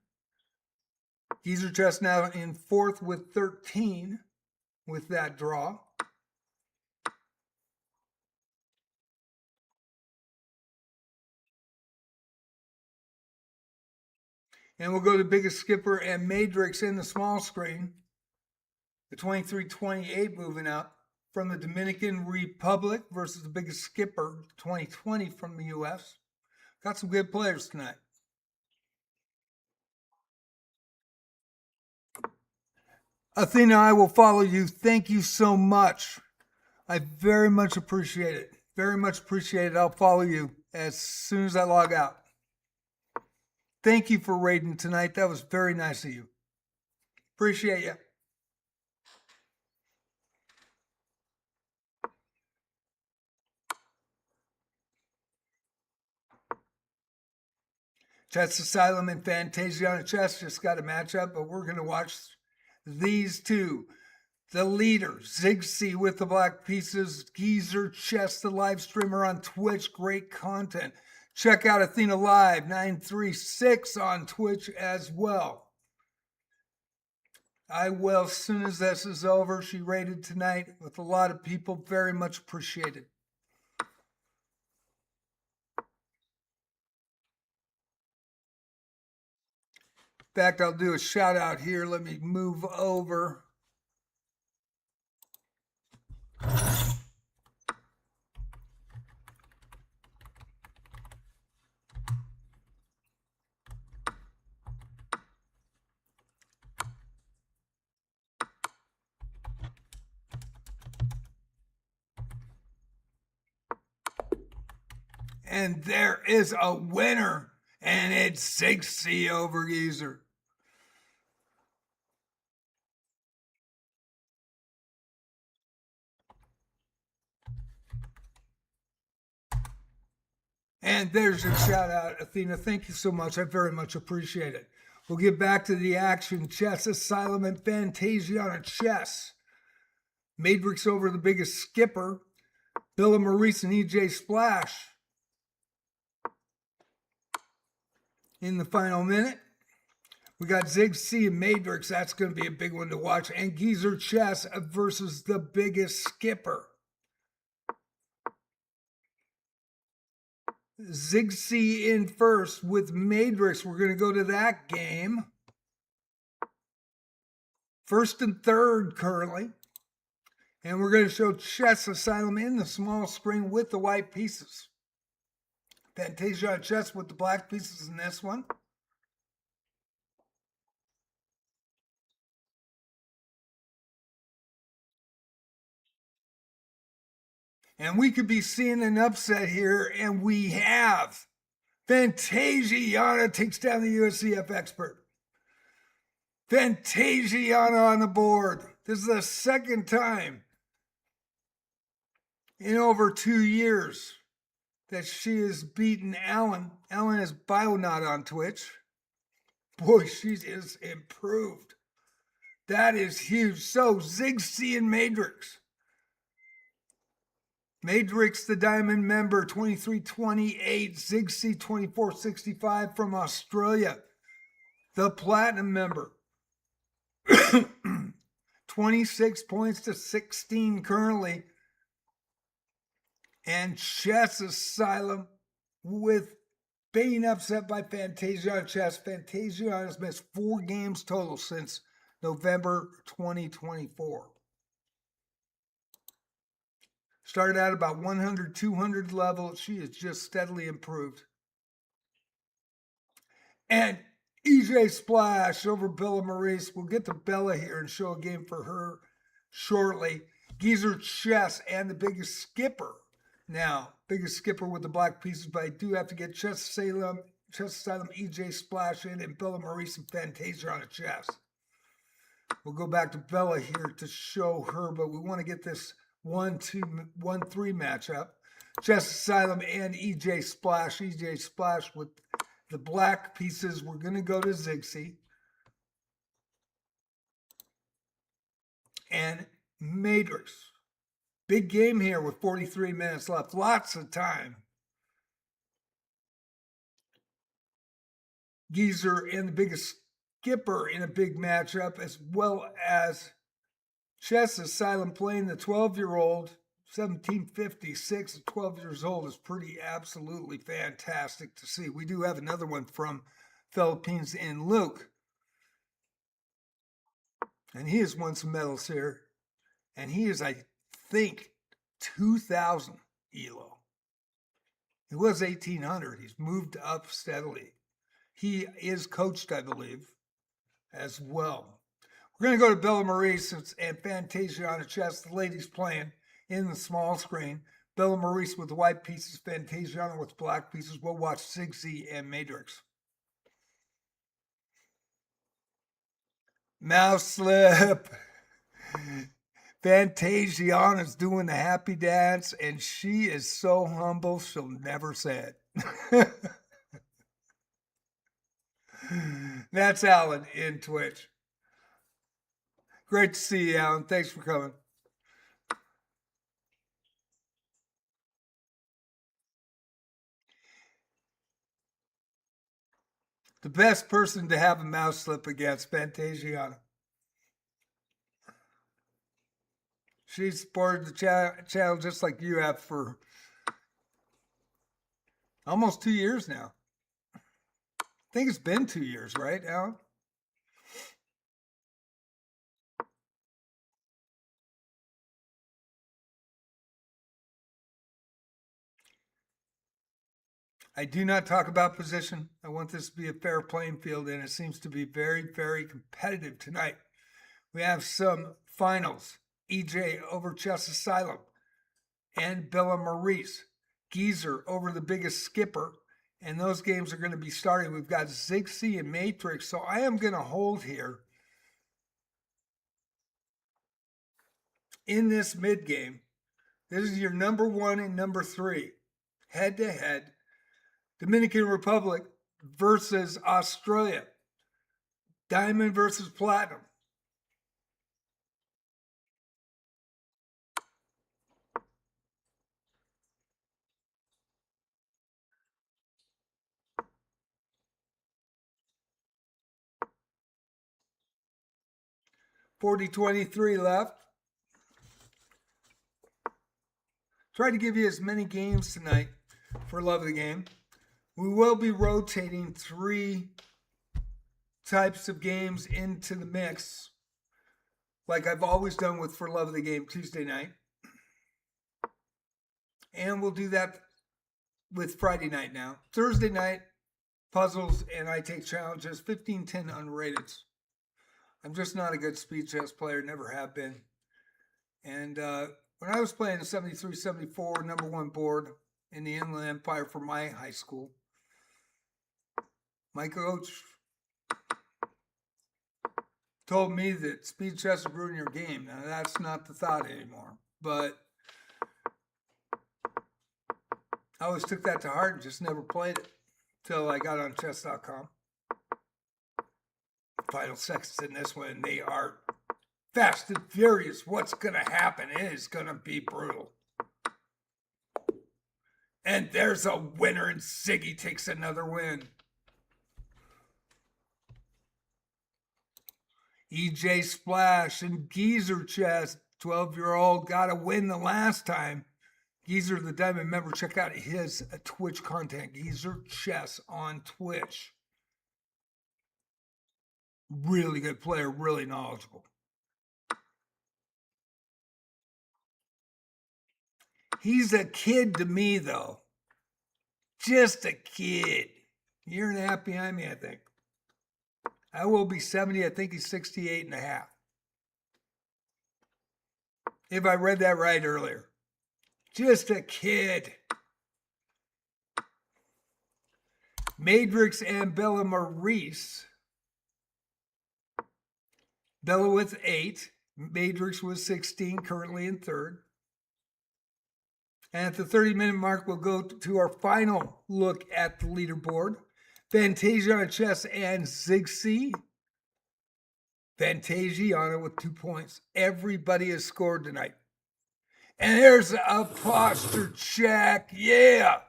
S1: Geezer Chess now in fourth with 13 with that draw. And we'll go to Biggest Skipper and Matrix in the small screen. The 23-28 moving up from the Dominican Republic versus the Biggest Skipper, 2020 from the U.S. Got some good players tonight. Athena, I will follow you. Thank you so much. I very much appreciate it. Very much appreciate it. I'll follow you as soon as I log out. Thank you for raiding tonight. That was very nice of you. Appreciate you. Chess Asylum and Fantasia on Chess just got a matchup, but we're going to watch these two. The leader, Zigzy with the black pieces, Geezer Chess, the live streamer on Twitch. Great content. Check out Athena Live 936 on Twitch as well. I will as soon as this is over. She raided tonight with a lot of people. Very much appreciated. In fact, I'll do a shout out here. Let me move over. And there is a winner, and it's Zigzy over Geezer. And there's your shout out, Athena. Thank you so much. I very much appreciate it. We'll get back to the action. Chess Asylum and Fantasia on Chess. Matrix over the Biggest Skipper. Bill and Maurice and EJ Splash. In the final minute, we got Zigzy and Matrix. That's going to be a big one to watch. And Geezer Chess versus the Biggest Skipper. Zigzy in first with Matrix. We're going to go to that game. First and third currently. And we're going to show Chess Asylum in the small screen with the white pieces. Fantasia Chess with the black pieces in this one. And we could be seeing an upset here, and we have. Fantasia takes down the USCF expert. Fantasia on the board. This is the second time in over 2 years that she has beaten Ellen. Ellen is Bionaut on Twitch. Boy, she is improved. That is huge. So, Zigzy and Matrix. Matrix, the diamond member, 2328. Zigzy, 2465 from Australia. The platinum member. 26 points to 16 currently. And Chess Asylum with being upset by Fantasia on Chess. Fantasia has missed 4 games total since November 2024. Started out about 100, 200 level. She has just steadily improved. And EJ Splash over Bella Maurice. We'll get to Bella here and show a game for her shortly. Geezer Chess and the Biggest Skipper. Now, Biggest Skipper with the black pieces, but I do have to get Chess Asylum, EJ Splash in, and Bella Maurice and Fantasia on a chess. We'll go back to Bella here to show her, but we want to get this 1-2, 1-3 matchup. Chess Asylum and EJ Splash. EJ Splash with the black pieces. We're going to go to Zigzy. And Matrix Big game here with 43 minutes left. Lots of time. Geezer and the biggest skipper in a big matchup, as well as Chess Asylum playing the 12-year-old. 1756 at 12 years old is pretty absolutely fantastic to see. We do have another one from Philippines in Luke. And he has won some medals here. And he is, I think, 2,000 Elo. He was 1,800. He's moved up steadily. He is coached, I believe, as well. We're going to go to Bella Maurice and Fantasia on a chess. The ladies playing in the small screen. Bella Maurice with the white pieces, Fantasia with black pieces. We'll watch Zigzee and Matrix. Mouse slip. Fantasiana's doing the happy dance, and she is so humble, she'll never say it. That's Alan in Twitch. Great to see you, Alan. Thanks for coming. The best person to have a mouse slip against, Fantasiana. She supported the channel just like you have for almost 2 years now. I think it's been 2 years, right, Alan? I do not talk about position. I want this to be a fair playing field, and it seems to be very, very competitive tonight. We have some finals. EJ over Chess Asylum and Bella Maurice. Geezer over the biggest skipper. And those games are going to be starting. We've got Zigzee and Matrix. So I am going to hold here in this mid game. This is your number 1 and number 3. Head to head. Dominican Republic versus Australia. Diamond versus Platinum. .23 left. Try to give you as many games tonight for love of the game. We will be rotating 3 types of games into the mix, like I've always done with For Love of the Game Tuesday night. And we'll do that with Friday night now. Thursday night, puzzles and I take challenges, 15-10 unrated. I'm just not a good speed chess player, never have been. And when I was playing the 73-74 number 1 board in the Inland Empire for my high school, my coach told me that speed chess would ruin your game. Now, that's not the thought anymore. But I always took that to heart and just never played it until I got on chess.com. Final seconds in this one, they are fast and furious. What's going to happen? It is going to be brutal. And there's a winner, and Ziggy takes another win. EJ Splash and Geezer Chess, 12-year-old, got a win the last time. Geezer, the Diamond member, check out his Twitch content. Geezer Chess on Twitch. Really good player, really knowledgeable. He's a kid to me, though. Just a kid. Year and a half behind me, I think. I will be 70. I think he's 68 and a half. If I read that right earlier. Just a kid. Matrix and Bella Maurice. Bella with 8. Matrix with 16, currently in 3rd. And at the 30-minute mark, we'll go to our final look at the leaderboard. Fantasiana Chess and Zigzee. Fantasiana with 2 points. Everybody has scored tonight. And there's a posture check. Yeah.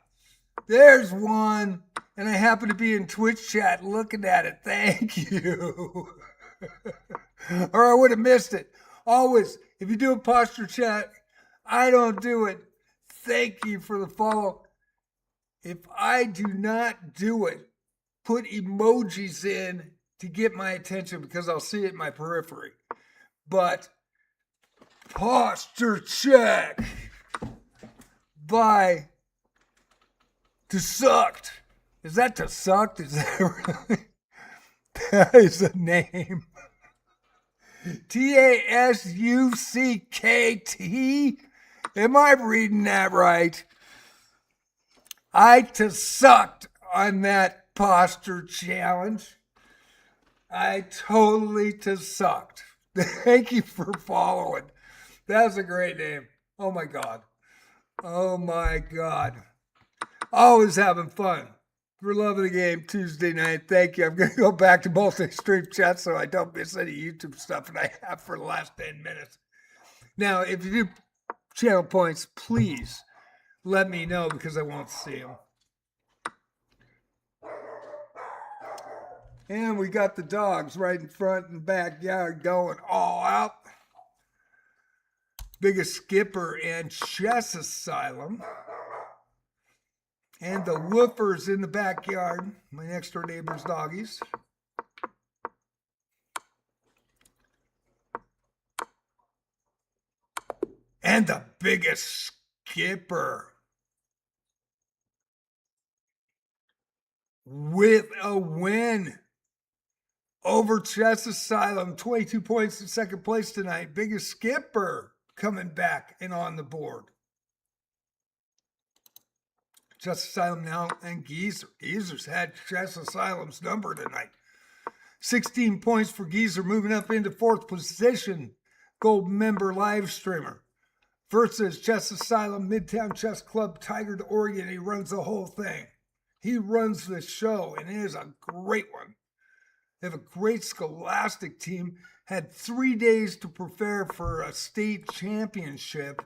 S1: There's one. And I happen to be in Twitch chat looking at it. Thank you. Or I would have missed it. Always, if you do a posture check, I don't do it. Thank you for the follow. If I do not do it, put emojis in to get my attention because I'll see it in my periphery. But posture check by Tasucked. Is that Tasucked? Is that really? That is a name. Tasuckt? Am I reading that right? I Tasucked on that posture challenge. I totally Tasucked. Thank you for following. That's a great name. Oh my God. Oh my God. Always having fun. For love of the game, Tuesday night. Thank you. I'm going to go back to multi-stream chat so I don't miss any YouTube stuff, and I have for the last 10 minutes. Now, if you do channel points, please let me know because I won't see them. And we got the dogs right in front and backyard going all out. Biggest Skipper and Chess Asylum. And the woofers in the backyard, my next door neighbor's doggies. And the biggest Skipper with a win over Chess Asylum. 22 points in second place tonight. Biggest Skipper coming back and on the board. Chess Asylum now and Geezer. Geezer's had Chess Asylum's number tonight. 16 points for Geezer, moving up into fourth position. Gold member live streamer. Versus Chess Asylum, Midtown Chess Club, Tiger to Oregon. He runs the whole thing. He runs the show, and it is a great one. They have a great scholastic team. Had 3 days to prepare for a state championship.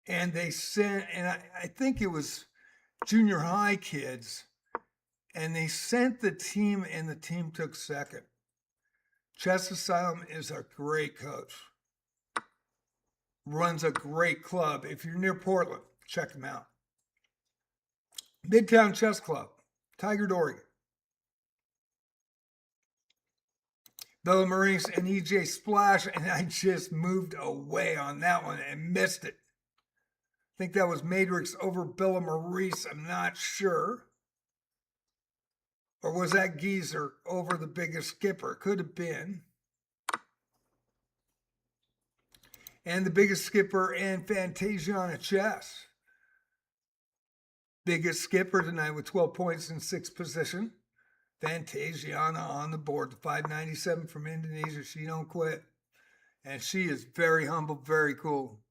S1: And they sent, and I think it was junior high kids, and they sent the team, and the team took second. Chess Asylum is a great coach. Runs a great club. If you're near Portland, check him out. Midtown Chess Club, Tiger Oregon. Bella Maurice and EJ Splash, and I just moved away on that one and missed it. I think that was Matrix over Bella Maurice. I'm not sure. Or was that Geezer over the biggest Skipper? Could have been. And the biggest Skipper and Fantasiana Chess. Biggest Skipper tonight with 12 points in sixth position. Fantasiana on the board. The 597 from Indonesia. She don't quit. And she is very humble, very cool.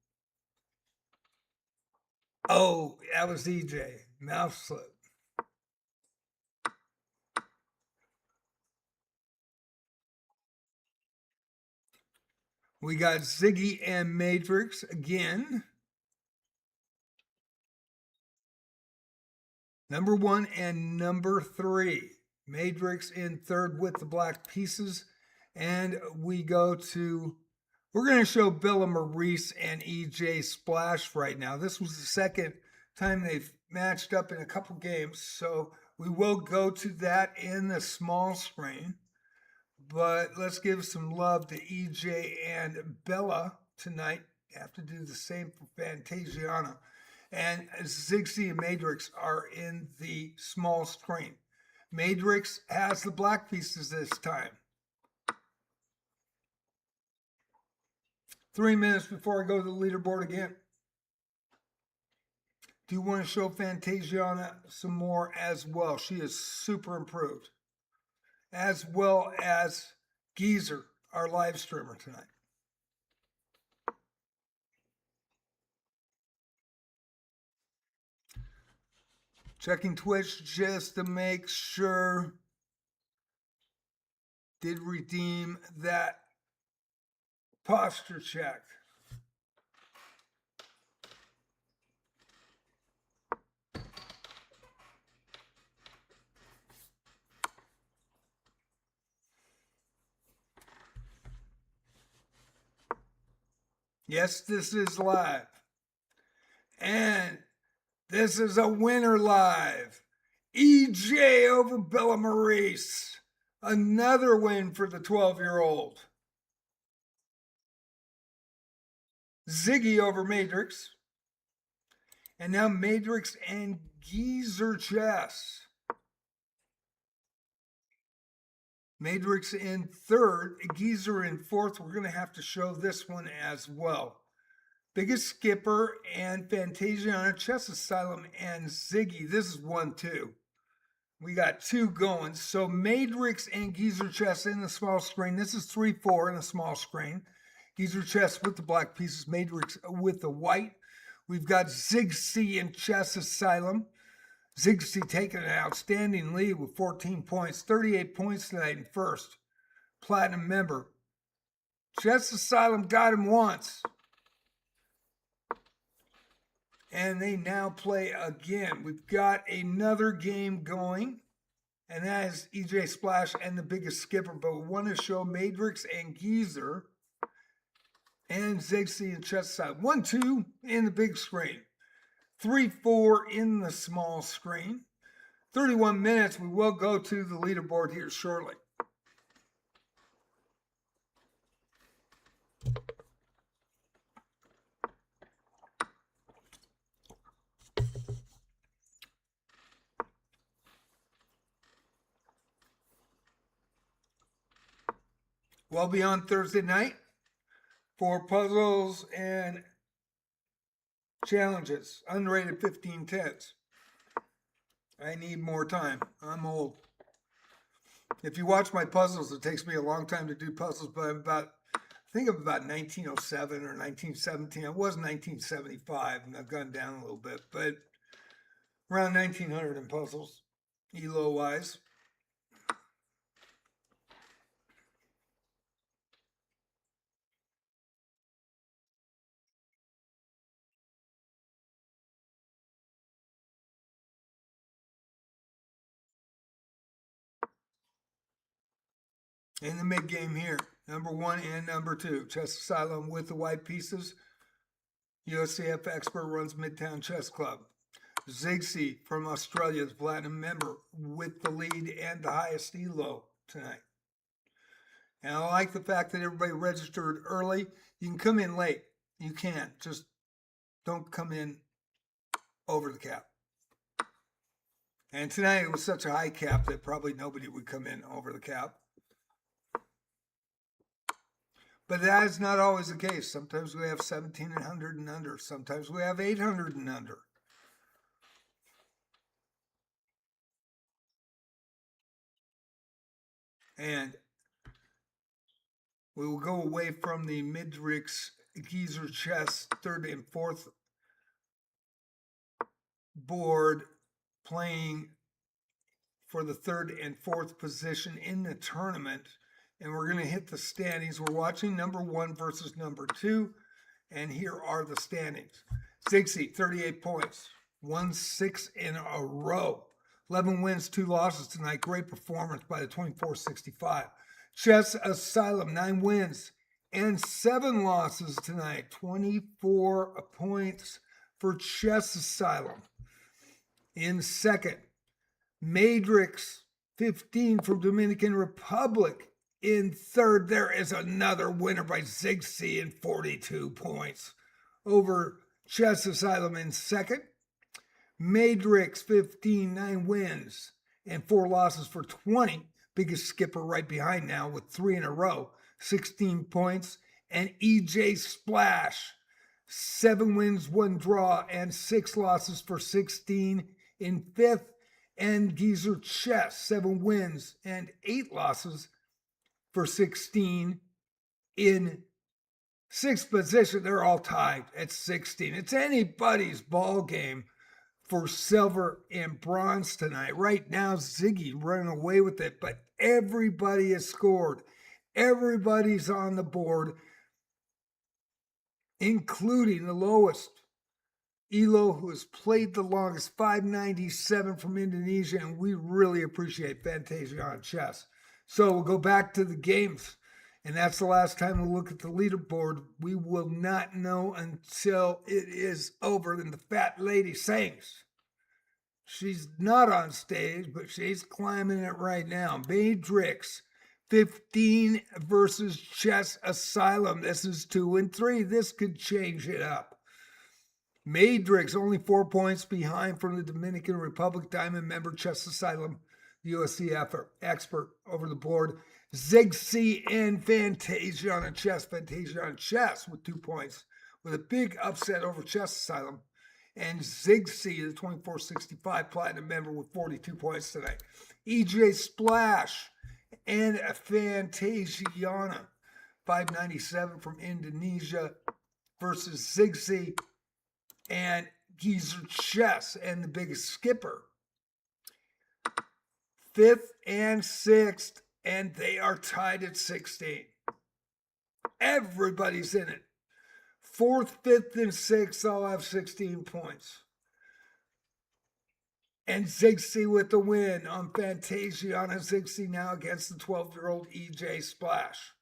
S1: Oh, that was EJ. Mouth slip. We got Ziggy and Matrix again. Number 1 and number 3. Matrix in third with the black pieces. And we go to, we're going to show Bella Maurice and EJ Splash right now. This was the second time they've matched up in a couple games. So we will go to that in the small screen. But let's give some love to EJ and Bella tonight. Have to do the same for Fantasiana. And Ziggy and Matrix are in the small screen. Matrix has the black pieces this time. 3 minutes before I go to the leaderboard again. Do you want to show Fantasiana some more as well? She is super improved. As well as Geezer, our live streamer tonight. Checking Twitch just to make sure. Did redeem that posture check. Yes, this is live. And this is a winner live. EJ over Bella Maurice. Another win for the 12-year-old. Ziggy over Matrix. And now Matrix and Geezer Chess. Matrix in third, Geezer in fourth. We're going to have to show this one as well. Biggest Skipper and Fantasia on a Chess Asylum and Ziggy. This is 1-2. We got 2 going. So Matrix and Geezer Chess in the small screen. This is 3-4 in the small screen. Geezer Chess with the black pieces. Matrix with the white. We've got Ziggy in Chess Asylum. Ziggy taking an outstanding lead with 14 points. 38 points tonight in first. Platinum member. Chess Asylum got him once. And they now play again. We've got another game going, and that is EJ Splash and the Biggest Skipper. But we want to show Matrix and Geezer and Ziggy and Chess Asylum. 1-2 in the big screen. 3-4 in the small screen. 31 minutes. We will go to the leaderboard here shortly. We'll be on Thursday night for puzzles and challenges, unrated 1510s. I need more time. I'm old. If you watch my puzzles, it takes me a long time to do puzzles, but I think I'm about 1907 or 1917. I was 1975, and I've gone down a little bit, but around 1900 in puzzles, Elo-wise. In the mid game here, number 1 and number 2, Chess Asylum with the white pieces. USCF expert runs Midtown Chess Club. Ziggy from Australia, the platinum member, with the lead and the highest elo tonight. And I like the fact that everybody registered early. You can come in late. You can. Just don't come in over the cap. And tonight it was such a high cap that probably nobody would come in over the cap. But that is not always the case. Sometimes we have 1,700 and under. Sometimes we have 800 and under. And we will go away from the Matrix Geezer Chess third and fourth board, playing for the third and fourth position in the tournament. And we're going to hit the standings. We're watching number 1 versus number 2. And here are the standings. Ziggy, 38 points. Won 6 in a row. 11 wins, 2 losses tonight. Great performance by the 24-65. Chess Asylum, 9 wins and 7 losses tonight. 24 points for Chess Asylum. In second, Matrix, 15 from Dominican Republic. In third, there is another winner by Ziggy in 42 points over Chess Asylum in second. Matrix, 15, 9 wins and 4 losses for 20. Biggest Skipper right behind now with 3 in a row, 16 points. And EJ Splash, 7 wins, 1 draw, and 6 losses for 16 in fifth. And Geezer Chess, 7 wins and 8 losses for 16 in sixth position. They're all tied at 16. It's anybody's ball game for silver and bronze tonight. Right now, Ziggy running away with it, but everybody has scored. Everybody's on the board, including the lowest Elo, who has played the longest, 597 from Indonesia, and we really appreciate Fantasia on chess. So we'll go back to the games, And that's the last time we'll look at the leaderboard. We will not know until it is over. And the fat lady sings. She's not on stage, but she's climbing it right now. Matrix 15 versus Chess Asylum. This is 2 and 3. This could change it up. Matrix only 4 points behind from the Dominican Republic Diamond member Chess Asylum, USC expert over the board. Ziggsy and Fantasia on chess. Fantasia on chess with 2 points, with a big upset over Chess Asylum. And Ziggsy, the 2465 Platinum member, with 42 points tonight. EJ Splash and Fantasiana, 597 from Indonesia, versus Ziggsy and Geezer Chess and the biggest skipper. 5th and 6th, and they are tied at 16. Everybody's in it. 4th, 5th, and 6th all have 16 points. And Ziggsy with the win on Fantasiana. Ziggsy now against the 12-year-old EJ Splash.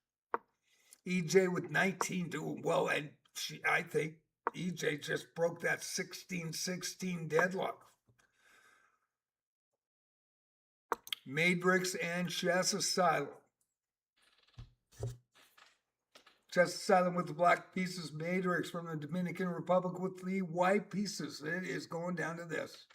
S1: EJ with 19 doing well, and I think EJ just broke that 16-16 deadlock. Matrix and Chess Asylum. Chess Asylum with the black pieces. Matrix from the Dominican Republic with the white pieces. It is going down to this.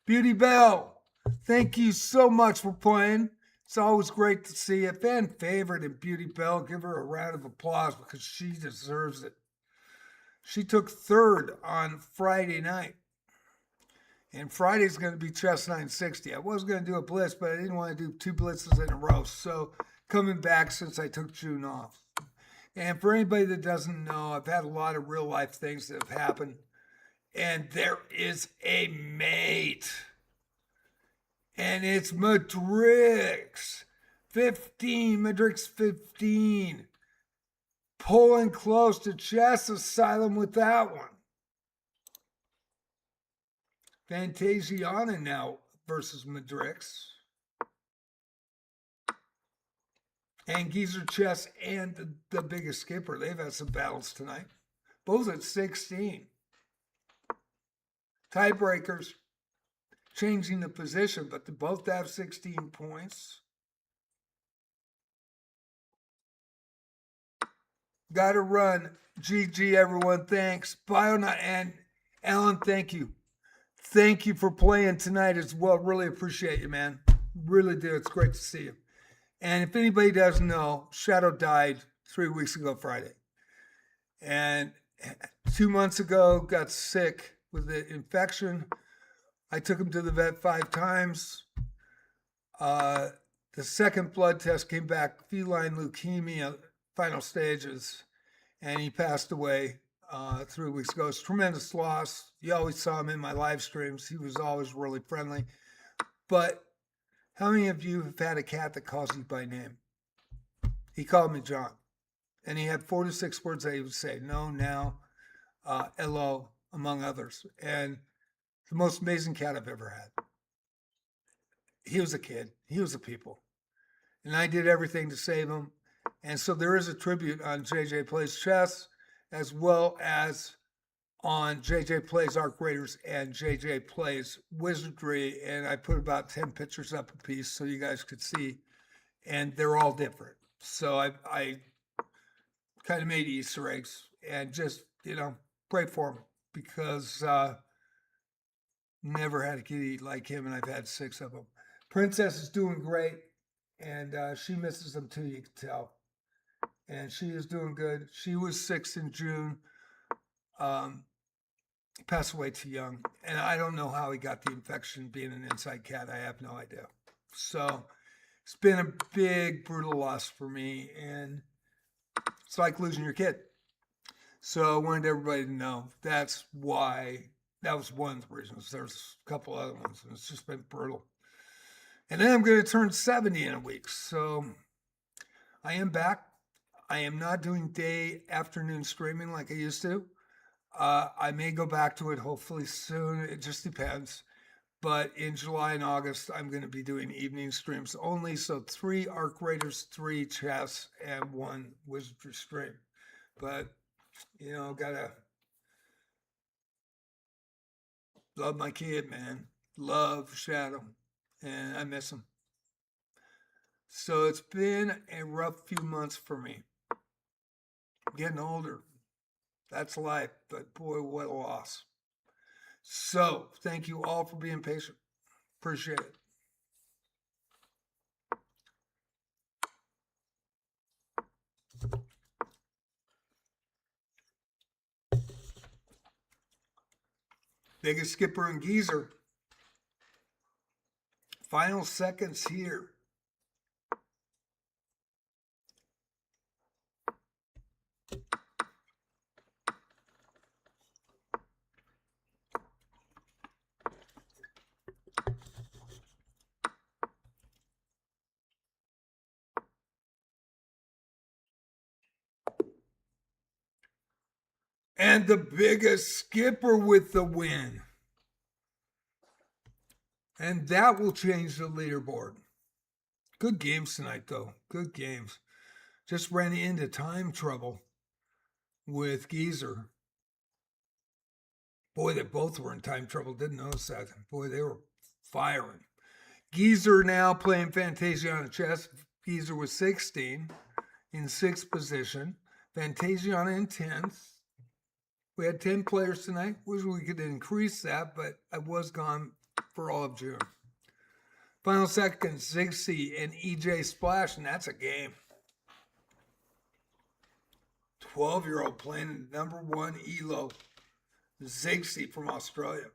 S1: Beauty Bell, thank you so much for playing. It's always great to see you. Fan favorite in Beauty Bell. Give her a round of applause because she deserves it. She took 3rd on Friday night. And Friday's going to be Chess 960. I was going to do a blitz, but I didn't want to do 2 blitzes in a row. So coming back since I took June off. And for anybody that doesn't know, I've had a lot of real life things that have happened. And there is a mate. And it's Madrix 15. Madrix 15. Pulling close to Chess Asylum with that one. Fantasiana now versus Madrix. And Geezer Chess and the biggest skipper. They've had some battles tonight. Both at 16. Tiebreakers. Changing the position, but they both have 16 points. Got to run. GG, everyone. Thanks. Bionut and Alan, thank you. Thank you for playing tonight as well. Really appreciate you, man. Really do. It's great to see you. And if anybody doesn't know, Shadow died 3 weeks ago Friday. And 2 months ago, got sick with the infection. I took him to the vet 5 times. The second blood test came back, feline leukemia, final stages. And he passed away 3 weeks ago. It's a tremendous loss. You always saw him in my live streams. He was always really friendly. But how many of you have had a cat that calls you by name? He called me John. And he had 4 to 6 words that he would say. No, now, Elo, among others. And the most amazing cat I've ever had. He was a kid. He was a people. And I did everything to save him. And so there is a tribute on JJ Plays Chess, as well as on JJ Plays Arc Raiders and JJ Plays Wizardry. And I put about 10 pictures up a piece so you guys could see. And they're all different. So I kind of made Easter eggs and just, pray for him because never had a kitty like him, and I've had 6 of them. Princess is doing great, and she misses them too, you can tell. And she is doing good. She was 6 in June. Passed away too young. And I don't know how he got the infection being an inside cat. I have no idea. So it's been a big, brutal loss for me. And it's like losing your kid. So I wanted everybody to know that's why. That was one of the reasons. There's a couple other ones, and it's just been brutal. And then I'm going to turn 70 in a week. So I am back. I am not doing afternoon streaming like I used to. I may go back to it hopefully soon. It just depends. But in July and August, I'm going to be doing evening streams only. So 3 Arc Raiders, 3 chess, and 1 Wizardry stream. But, gotta love my kid, man. Love Shadow. And I miss him. So it's been a rough few months for me. Getting older. That's life. But boy, what a loss. So thank you all for being patient. Appreciate it. Biggest skipper and geezer. Final seconds here. And the biggest skipper with the win. And that will change the leaderboard. Good games tonight, though. Good games. Just ran into time trouble with Geezer. Boy, they both were in time trouble. Didn't notice that. Boy, they were firing. Geezer now playing Fantasiana chess. Geezer was 16 in 6th position. Fantasiana in 10th. We had 10 players tonight. Wish we could increase that, but I was gone for all of June. Final second, Ziggsy and EJ Splash, and that's a game. 12-year-old playing #1 Elo, Ziggsy from Australia.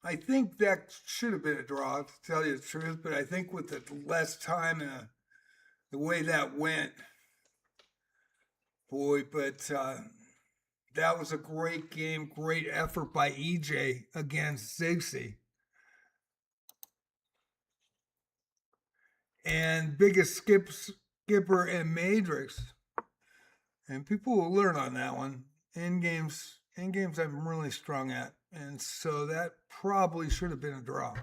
S1: I think that should have been a draw, to tell you the truth, but I think with the less time and the way that went, boy, but that was a great game, great effort by EJ against Ziggsy. And biggest skipper and Matrix. And people will learn on that one. In games I'm really strong at. And so that probably should have been a draw.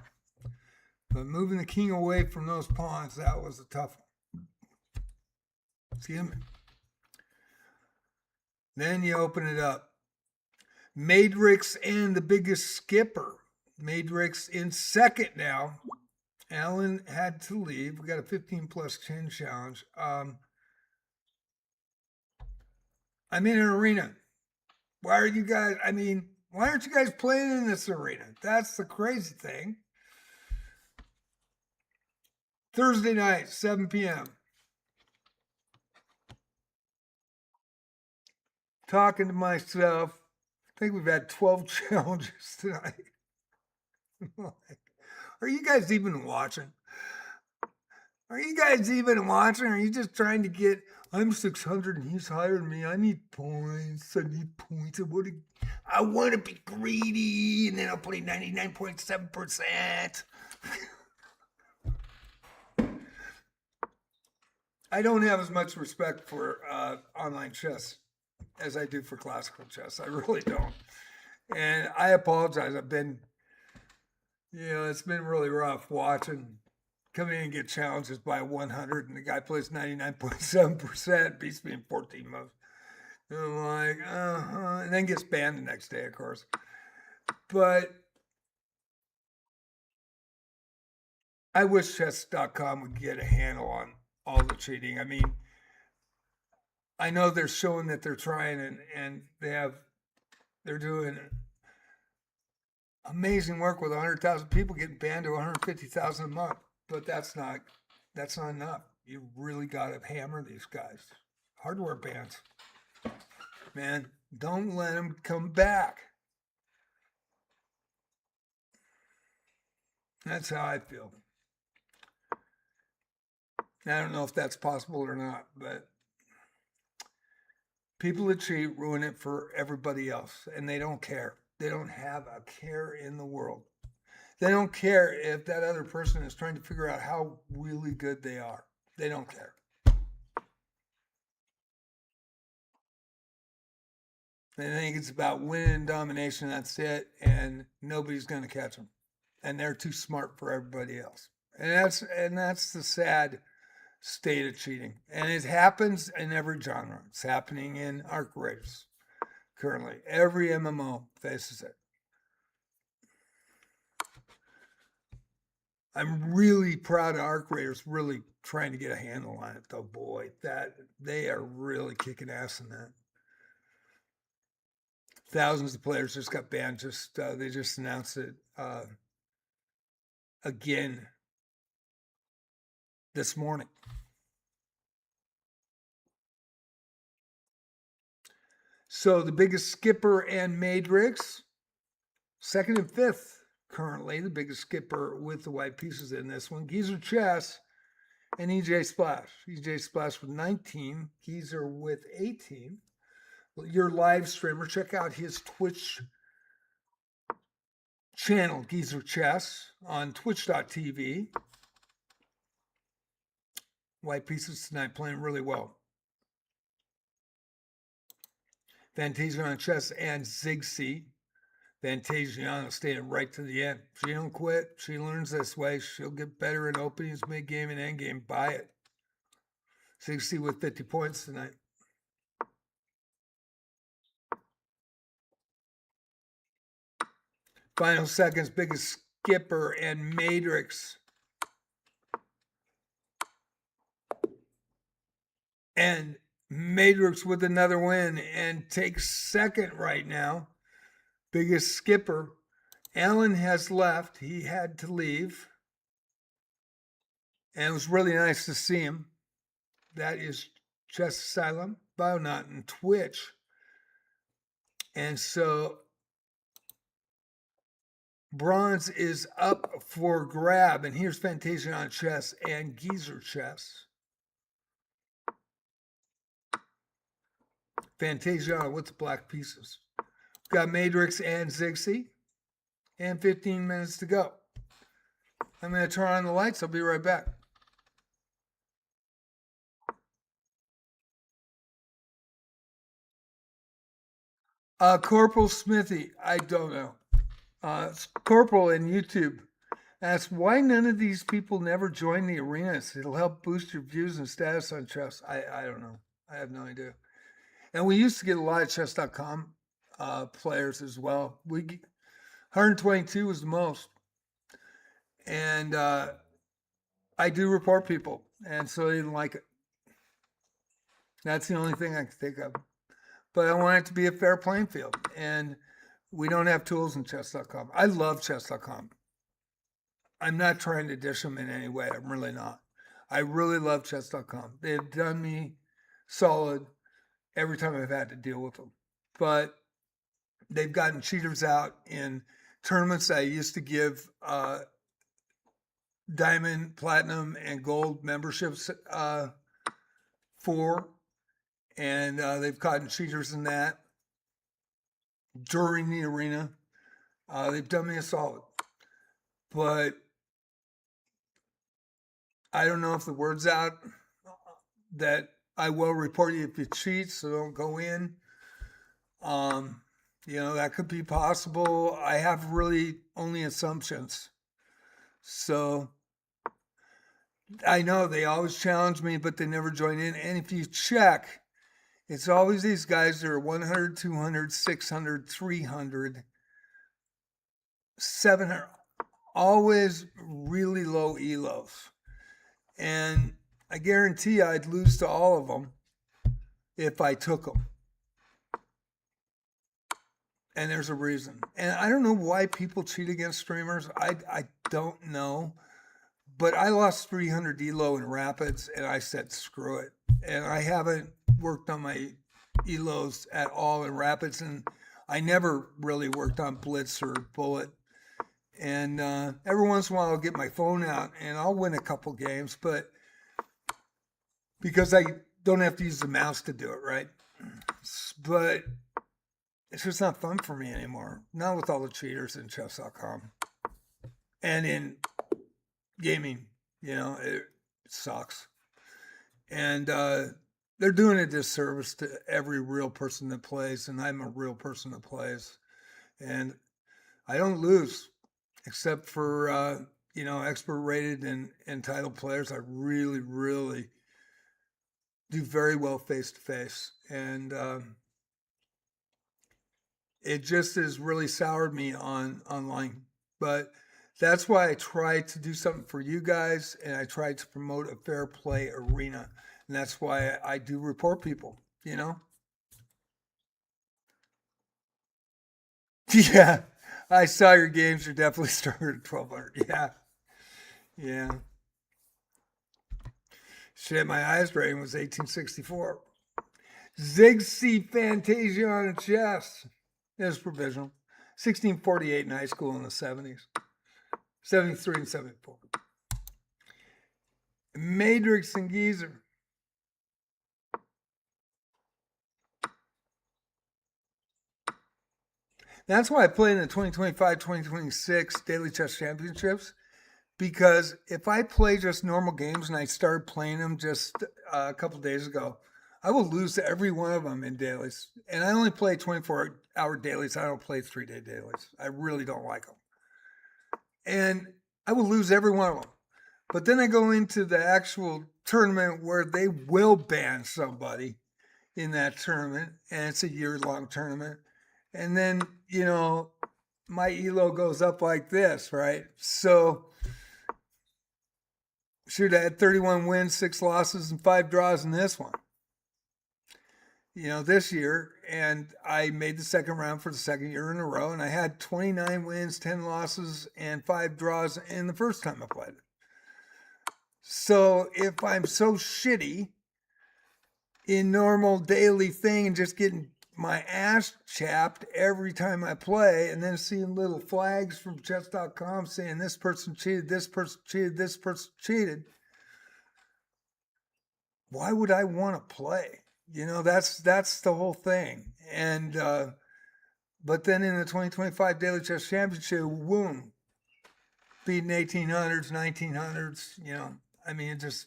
S1: But moving the king away from those pawns, that was a tough one. Excuse me. Then you open it up. Matrix and the biggest skipper. Matrix in second now. Alan had to leave. We got a 15 plus 10 challenge. I'm in an arena. Why aren't you guys playing in this arena? That's the crazy thing. Thursday night, 7 p.m. Talking to myself. I think we've had 12 challenges tonight. Are you guys even watching? Are you just trying to get, I'm 600 and he's higher than me. I need points. I want to be greedy, and then I'll play 99.7%. I don't have as much respect for online chess as I do for classical chess. I really don't. And I apologize. I've been, it's been really rough watching, come in and get challenges by 100, and the guy plays 99.7%, beats me in 14 moves. And I'm like, and then gets banned the next day, of course. But I wish chess.com would get a handle on all the cheating. I mean, I know they're showing that they're trying, and they're doing amazing work with 100,000 people getting banned to 150,000 a month. But that's not enough. You really got to hammer these guys. Hardware bans. Man, don't let them come back. That's how I feel. I don't know if that's possible or not, but people that cheat ruin it for everybody else, and they don't care. They don't have a care in the world. They don't care if that other person is trying to figure out how really good they are. They don't care. They think it's about winning and domination. That's it, and nobody's going to catch them. And they're too smart for everybody else. And that's the sad state of cheating. And it happens in every genre. It's happening in Arc Raiders currently. Every MMO faces it. I'm really proud of Arc Raiders really trying to get a handle on it, though. Boy, that they are really kicking ass in that. Thousands of players just got banned. They just announced it again this morning. So the biggest skipper and Matrix, second and fifth currently. The biggest skipper with the white pieces in this one. Geezer Chess and EJ Splash. EJ Splash with 19. Geezer with 18. Your live streamer, check out his Twitch channel, Geezer Chess, on twitch.tv. White pieces tonight playing really well. Fantasiana Chess and Ziggsy. Fantasiana staying right to the end. She don't quit. She learns this way. She'll get better in openings, mid-game, and endgame. Buy it. Ziggsy with 50 points tonight. Final seconds, biggest skipper and Matrix. And Matrix with another win and takes second right now. Biggest skipper. Alan has left. He had to leave. And it was really nice to see him. That is Chess Asylum, Bionaut, and Twitch. And so bronze is up for grab. And here's Fantasiana Chess and Geezer Chess. Fantasiana with the black pieces. We've got Matrix and Ziggsy. And 15 minutes to go. I'm going to turn on the lights. I'll be right back. Corporal Smithy, I don't know. Corporal in YouTube asks, why none of these people never join the arenas? It'll help boost your views and status on chess. I don't know. I have no idea. And we used to get a lot of chess.com players as well. 122 was the most. And I do report people, and so they didn't like it. That's the only thing I can think of. But I want it to be a fair playing field, and we don't have tools in chess.com. I love chess.com. I'm not trying to dish them in any way. I'm really not. I really love chess.com. They've done me solid every time I've had to deal with them. But they've gotten cheaters out in tournaments I used to give diamond, platinum, and gold memberships for. And they've caught cheaters in that during the arena. They've done me a solid. But I don't know if the word's out that I will report you if you cheat, so don't go in. That could be possible. I have really only assumptions. So I know they always challenge me, but they never join in. And if you check, it's always these guys that are 100, 200, 600, 300, 700, always really low elos. And I guarantee I'd lose to all of them if I took them. And there's a reason. And I don't know why people cheat against streamers. I don't know. But I lost 300 elo in Rapids, and I said, screw it. And I haven't worked on my elos at all in Rapids, and I never really worked on Blitz or Bullet And every once in a while I'll get my phone out and I'll win a couple games, but because I don't have to use the mouse to do it, right? But it's just not fun for me anymore. Not with all the cheaters in chess.com and in gaming. It sucks. And they're doing a disservice to every real person that plays, and I'm a real person that plays. And I don't lose, except for expert rated and title players. I really, really do very well face to face, and it just has really soured me on online. But that's why I try to do something for you guys, and I try to promote a fair play arena, and that's why I do report people. Yeah, I saw your games. You're definitely stronger at 1200. Yeah, yeah. Shit, my highest rating was 1864. Zigzag Fantasia on chess. It was provisional. 1648 in high school in the 70s. 73 and 74. Matrix and Geezer. That's why I play in the 2025-2026 Daily Chess Championships, because if I play just normal games and I started playing them just a couple days ago, I will lose every one of them in dailies. And I only play 24-hour dailies. I don't play 3-day dailies. I really don't like them. And I will lose every one of them. But then I go into the actual tournament where they will ban somebody in that tournament, and it's a year-long tournament. And then, my elo goes up like this, right? So, shoot, I had 31 wins, 6 losses, and 5 draws in this one. This year, and I made the second round for the second year in a row, and I had 29 wins, 10 losses, and 5 draws in the first time I played it. So if I'm so shitty in normal daily thing and just getting my ass chapped every time I play, and then seeing little flags from chess.com saying this person cheated, this person cheated, this person cheated, why would I want to play? That's the whole thing. And but then in the 2025 Daily Chess Championship, boom, beating 1800s, 1900s. It just,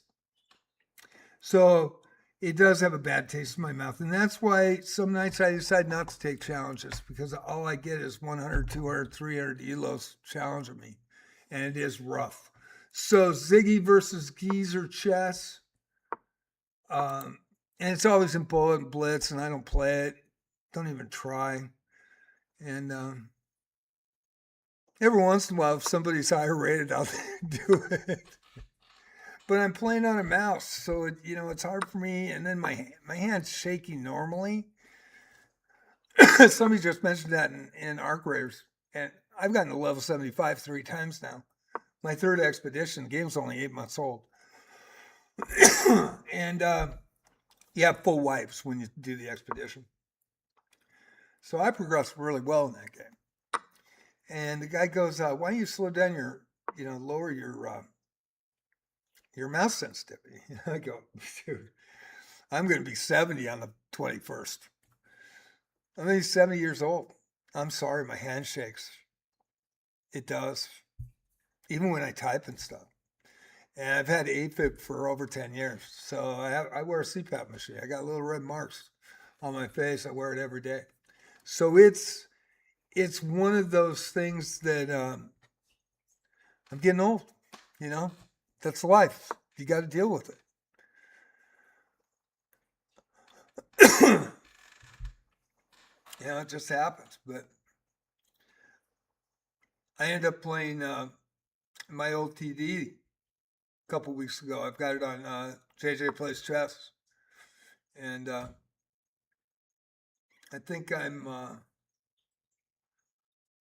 S1: so it does have a bad taste in my mouth. And that's why some nights I decide not to take challenges, because all I get is 100, 200, 300 elos challenging me. And it is rough. So Ziggy versus Geezer chess. And it's always in bullet and blitz, and I don't play it. Don't even try. And every once in a while, if somebody's higher rated, I'll do it. But I'm playing on a mouse, so it's hard for me. And then my hand's shaking normally. Somebody just mentioned that in Arc Raiders, and I've gotten to level 75 3 times now. My third expedition, the game's only 8 months old. And you have full wipes when you do the expedition. So I progressed really well in that game. And the guy goes, why don't you slow down lower your mouse sensitivity? I go, dude, I'm going to be 70 on the 21st. I'm only 70 years old. I'm sorry, my hand shakes. It does. Even when I type and stuff. And I've had AFib for over 10 years. So I wear a CPAP machine. I got little red marks on my face. I wear it every day. So it's one of those things that I'm getting old. That's life. You got to deal with it. It just happens. But I ended up playing my old TD a couple weeks ago. I've got it on JJ Plays Chess. And I think I'm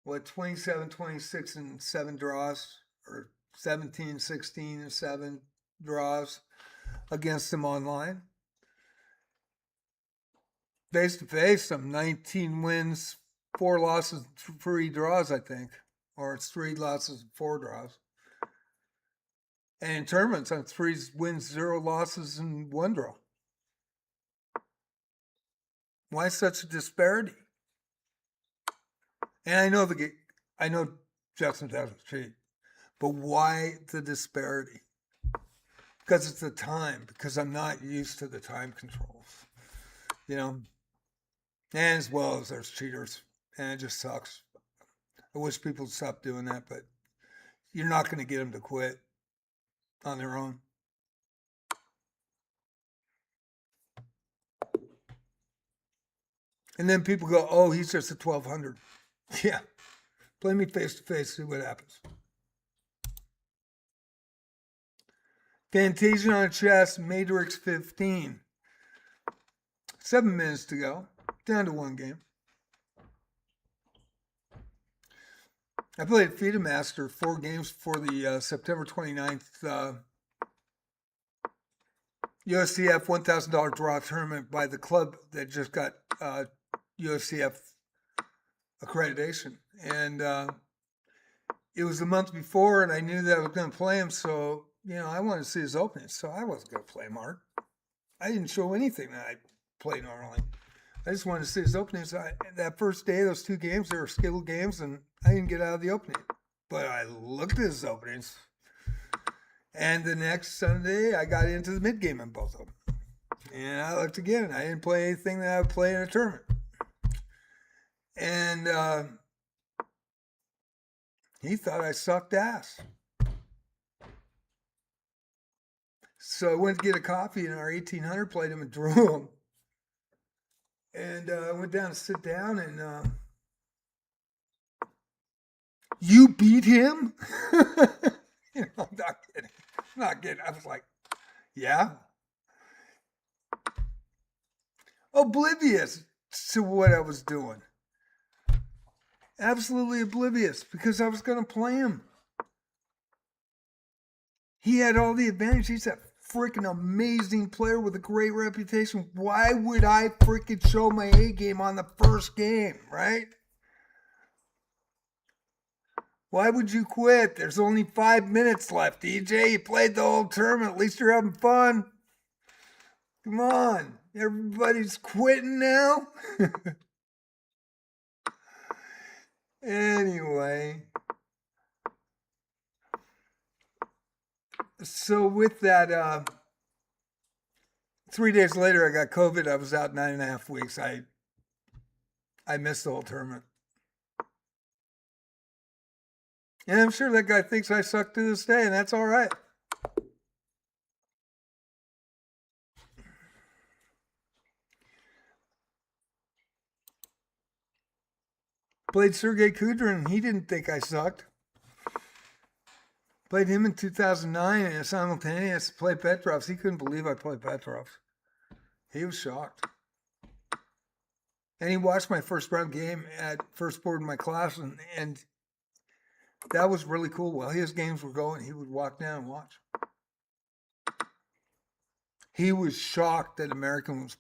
S1: 27, 26 and 7 draws, or 17, 16 and 7 draws against him online. Face to face, I'm 19 wins, 4 losses, 3 draws, I think. or it's 3 losses and 4 draws. And in tournaments, I'm 3 wins, 0 losses, and 1 draw. Why such a disparity? And I know Justin doesn't cheat, but why the disparity? Because it's the time. Because I'm not used to the time controls, and as well as there's cheaters, and it just sucks. I wish people would stop doing that, but you're not going to get them to quit on their own. And then people go, oh, he's just a 1200. Yeah. Play me face to face, see what happens. Fantasia on chess, Matrix 15. 7 minutes to go. Down to 1 game. I played FIDE Master 4 games for the September 29th USCF $1,000 draw tournament by the club that just got USCF accreditation. And it was the month before, and I knew that I was going to play him, so, I wanted to see his openings, so I wasn't going to play him hard. I didn't show anything that I play normally. I just wanted to see his openings. That first day, those 2 games, they were skill games, and I didn't get out of the opening. But I looked at his openings. And the next Sunday, I got into the mid-game in both of them. And I looked again. I didn't play anything that I would play in a tournament. And he thought I sucked ass. So I went to get a coffee, and our 1800 played him and drew him. And I went down to sit down, and you beat him? I'm not kidding. I'm not kidding. I was like, yeah. Oblivious to what I was doing. Absolutely oblivious, because I was going to play him. He had all the advantage. He's a freaking amazing player with a great reputation. Why would I freaking show my A game on the first game, right? Why would you quit? There's only 5 minutes left, DJ. You played the whole tournament. At least you're having fun. Come on. Everybody's quitting now. Anyway. So with that, 3 days later, I got COVID. I was out 9.5 weeks. I missed the whole tournament. And I'm sure that guy thinks I suck to this day, and that's all right. Played Sergey Kudrin. He didn't think I sucked. Played him in 2009 and simultaneous played Petrovs. He couldn't believe I played Petrovs. He was shocked. And he watched my first round game at first board in my class, and that was really cool. While his games were going, he would walk down and watch. He was shocked that American was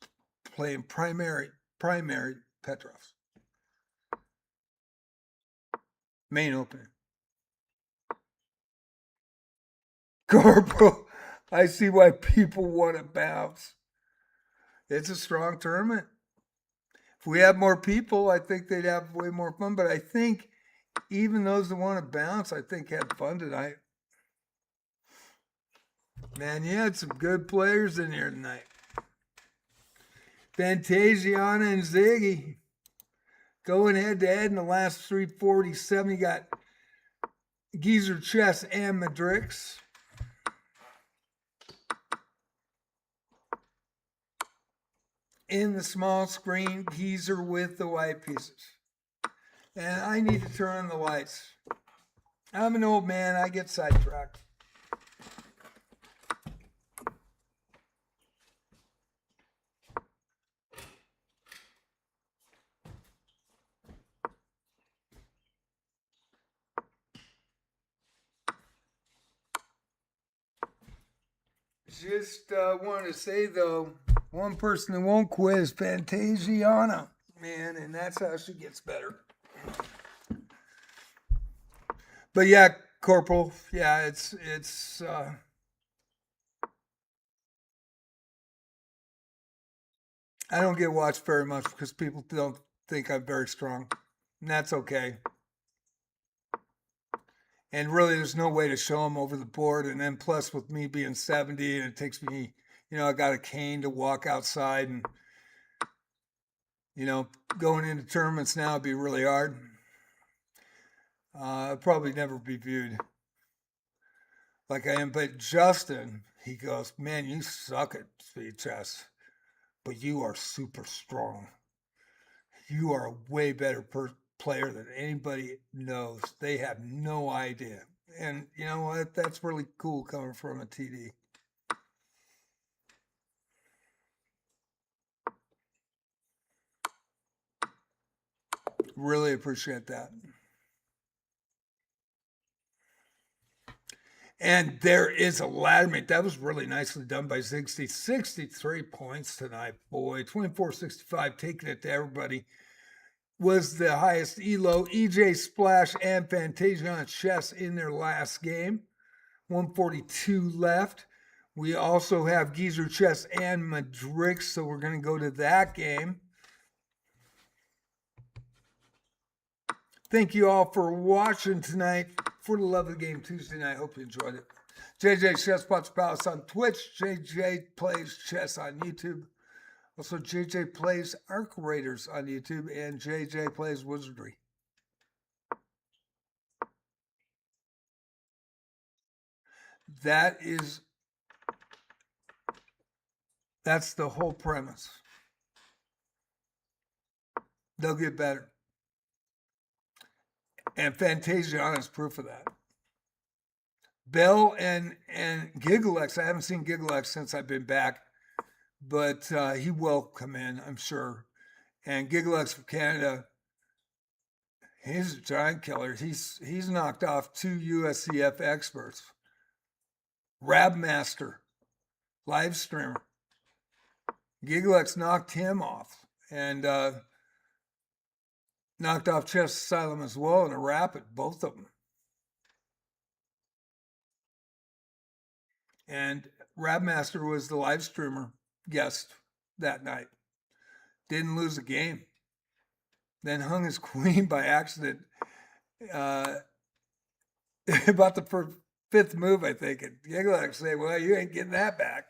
S1: playing primary Petrovs. Main opening. Garbo, I see why people want to bounce. It's a strong tournament. If we had more people, I think they'd have way more fun. But I think even those that want to bounce, I think had fun tonight. Man, you had some good players in here tonight. Fantasiana and Ziggy going head-to-head in the last 347. You got Geezer Chess and Madrix. In the small screen, Geezer with the white pieces. And I need to turn on the lights. I'm an old man. I get sidetracked. Just wanted to say, though, one person who won't quit is Fantasiana, man, and that's how she gets better. But yeah, Corporal, yeah, it's I don't get watched very much because people don't think I'm very strong. And that's okay. And really, there's no way to show them over the board. And then plus with me being 70 and it takes me, I got a cane to walk outside and, going into tournaments now would be really hard. I'd probably never be viewed like I am. But Justin, he goes, man, you suck at speed chess, but you are super strong. You are a way better player than anybody knows. They have no idea. And you know what? That's really cool coming from a TD. Really appreciate that. And there is a ladder mate. That was really nicely done by Ziggsy. 63 points tonight, boy. 24-65, taking it to everybody. Was the highest elo. EJ Splash and Fantasia on chess in their last game. 142 left. We also have Geezer Chess and Madrix, so we're going to go to that game. Thank you all for watching tonight. For the love of the game Tuesday night, hope you enjoyed it. JJ Chess Pots Palace on Twitch. JJ Plays Chess on YouTube. Also, JJ Plays Arc Raiders on YouTube. And JJ Plays Wizardry. That's the whole premise. They'll get better. And Fantasia is proof of that. Bell and Gigalex, I haven't seen Gigalex since I've been back, but he will come in, I'm sure. And Gigalex from Canada, he's a giant killer. He's knocked off 2 USCF experts. Rabmaster, live streamer. Gigalex knocked him off and knocked off Chess Asylum as well in a rapid, both of them. And Rabmaster was the live streamer guest that night. Didn't lose a game. Then hung his queen by accident about the fifth move, I think. And Gigalex say, well, you ain't getting that back.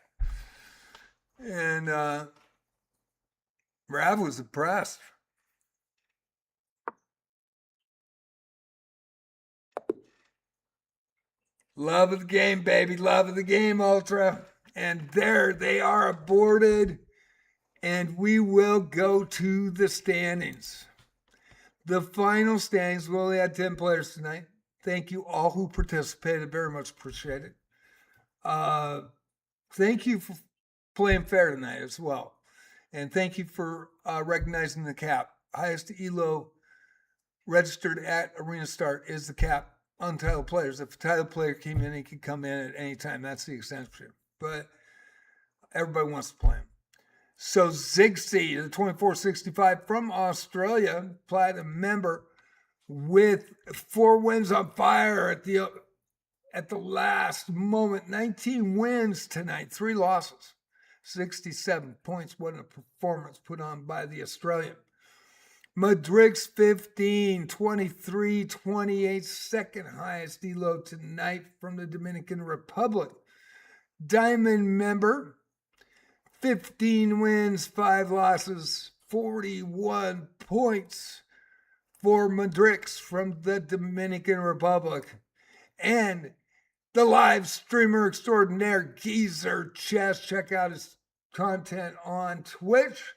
S1: And Rav was impressed. Love of the game, baby. Love of the game, Ultra. And there they are aborted. And we will go to the standings. The final standings. We only had 10 players tonight. Thank you all who participated. Very much appreciated. Thank you for playing fair tonight as well. And thank you for recognizing the cap. Highest elo registered at arena start is the cap. Untitled players. If a titled player came in, he could come in at any time. That's the exemption. But everybody wants to play him. So Ziggsy, the 24-65 from Australia, platinum member with 4 wins on fire at the last moment. 19 wins tonight, 3 losses, 67 points. What a performance put on by the Australian. Madrix 15, 23, 28, second highest elo tonight from the Dominican Republic. Diamond member, 15 wins, 5 losses, 41 points for Madrix from the Dominican Republic. And the live streamer extraordinaire, Geezer Chess. Check out his content on Twitch.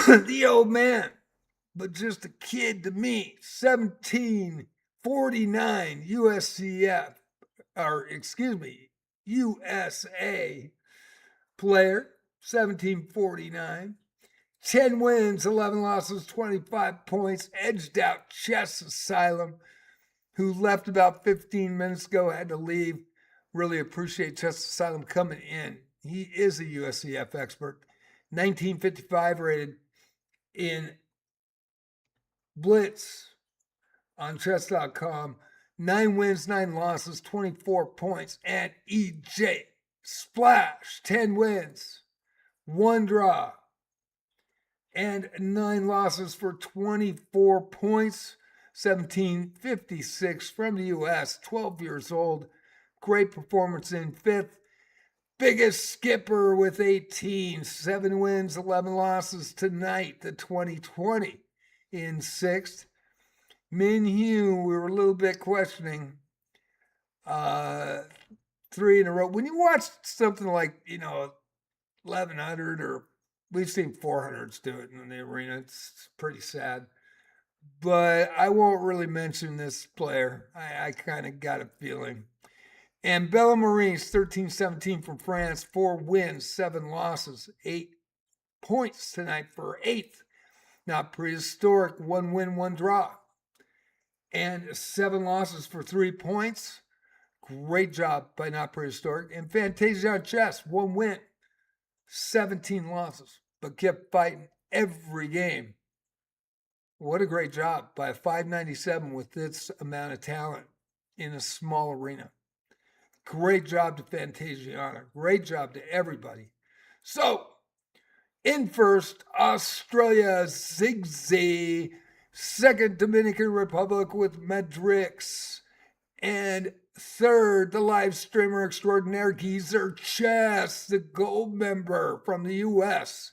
S1: The old man, but just a kid to me. 1749 USCF, or excuse me, USA player, 1749. 10 wins, 11 losses, 25 points. Edged out Chess Asylum, who left about 15 minutes ago, had to leave. Really appreciate Chess Asylum coming in. He is a USCF expert. 1955 rated in Blitz. on chess.com. 9 wins, 9 losses, 24 points. And EJ Splash, 10 wins, 1 draw, and 9 losses for 24 points. 1756 from the U.S., 12 years old. Great performance in 5th. Biggest skipper with 18, 7 wins, 11 losses tonight, the 2020 in 6th. Min Hugh, we were a little bit questioning 3 in a row. When you watch something like, 1100, or we've seen 400s do it in the arena, it's pretty sad. But I won't really mention this player. I kind of got a feeling. And Bella Marines, 13-17 from France, 4 wins, 7 losses, 8 points tonight for 8th. Not prehistoric, 1 win, 1 draw, and 7 losses for 3 points. Great job by Not Prehistoric. And Fantasia on Chess, 1 win, 17 losses, but kept fighting every game. What a great job by a 597 with this amount of talent in a small arena. Great job to Fantasiana. Great job to everybody. So, in first, Australia, Zigzag. Second, Dominican Republic with Madrix. And third, the live streamer extraordinaire Geezer Chess, the gold member from the U.S.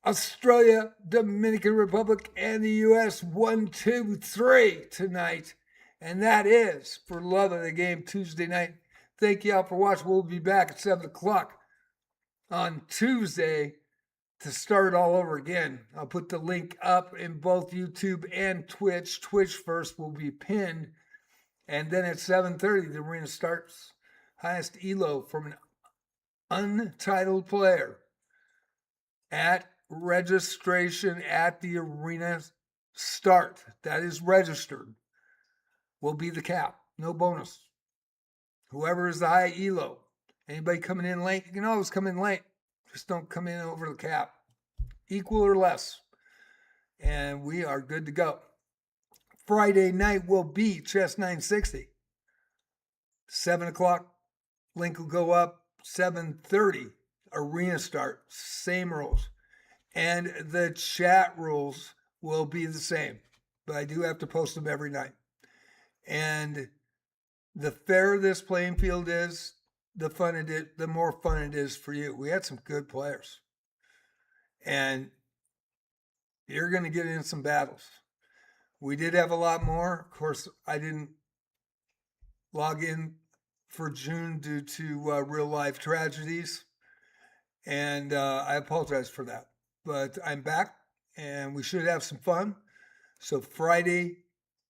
S1: Australia, Dominican Republic, and the U.S. 1, 2, 3 tonight. And that is for Love of the Game Tuesday night. Thank you all for watching. We'll be back at 7 o'clock on Tuesday to start all over again. I'll put the link up in both YouTube and Twitch. Twitch first will be pinned. And then at 7:30, the arena starts. Highest elo from an untitled player at registration at the arena start. That is registered. Will be the cap. No bonus. Whoever is the high elo. Anybody coming in late, you can always come in late. Just don't come in over the cap. Equal or less. And we are good to go. Friday night will be Chess 960. 7 o'clock. Link will go up. 7:30. Arena start. Same rules. And the chat rules will be the same. But I do have to post them every night. And the fairer this playing field is, the more fun it is for you. We had some good players. And you're going to get in some battles. We did have a lot more. Of course, I didn't log in for June due to real life tragedies. And I apologize for that. But I'm back and we should have some fun. So Friday,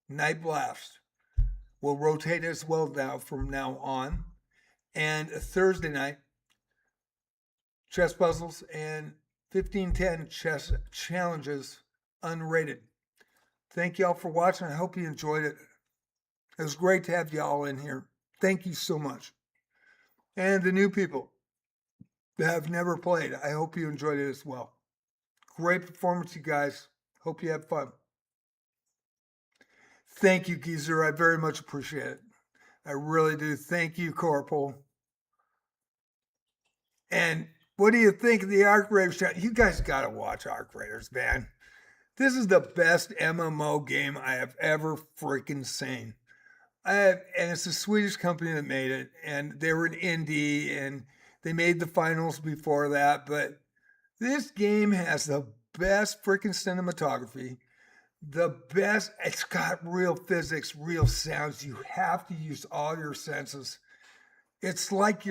S1: Night Blast. We'll rotate as well now from now on. And Thursday night, chess puzzles and 1510 chess challenges unrated. Thank y'all for watching. I hope you enjoyed it. It was great to have y'all in here. Thank you so much. And the new people that have never played, I hope you enjoyed it as well. Great performance, you guys. Hope you have fun. Thank you, Geezer. I very much appreciate it. I really do. Thank you, Corporal. And what do you think of the Arc Raiders? You guys got to watch Arc Raiders, man. This is the best MMO game I have ever freaking seen. And it's a Swedish company that made it, and they were an indie, and they made the finals before that. But this game has the best freaking cinematography. The best, it's got real physics, real sounds. You have to use all your senses. It's like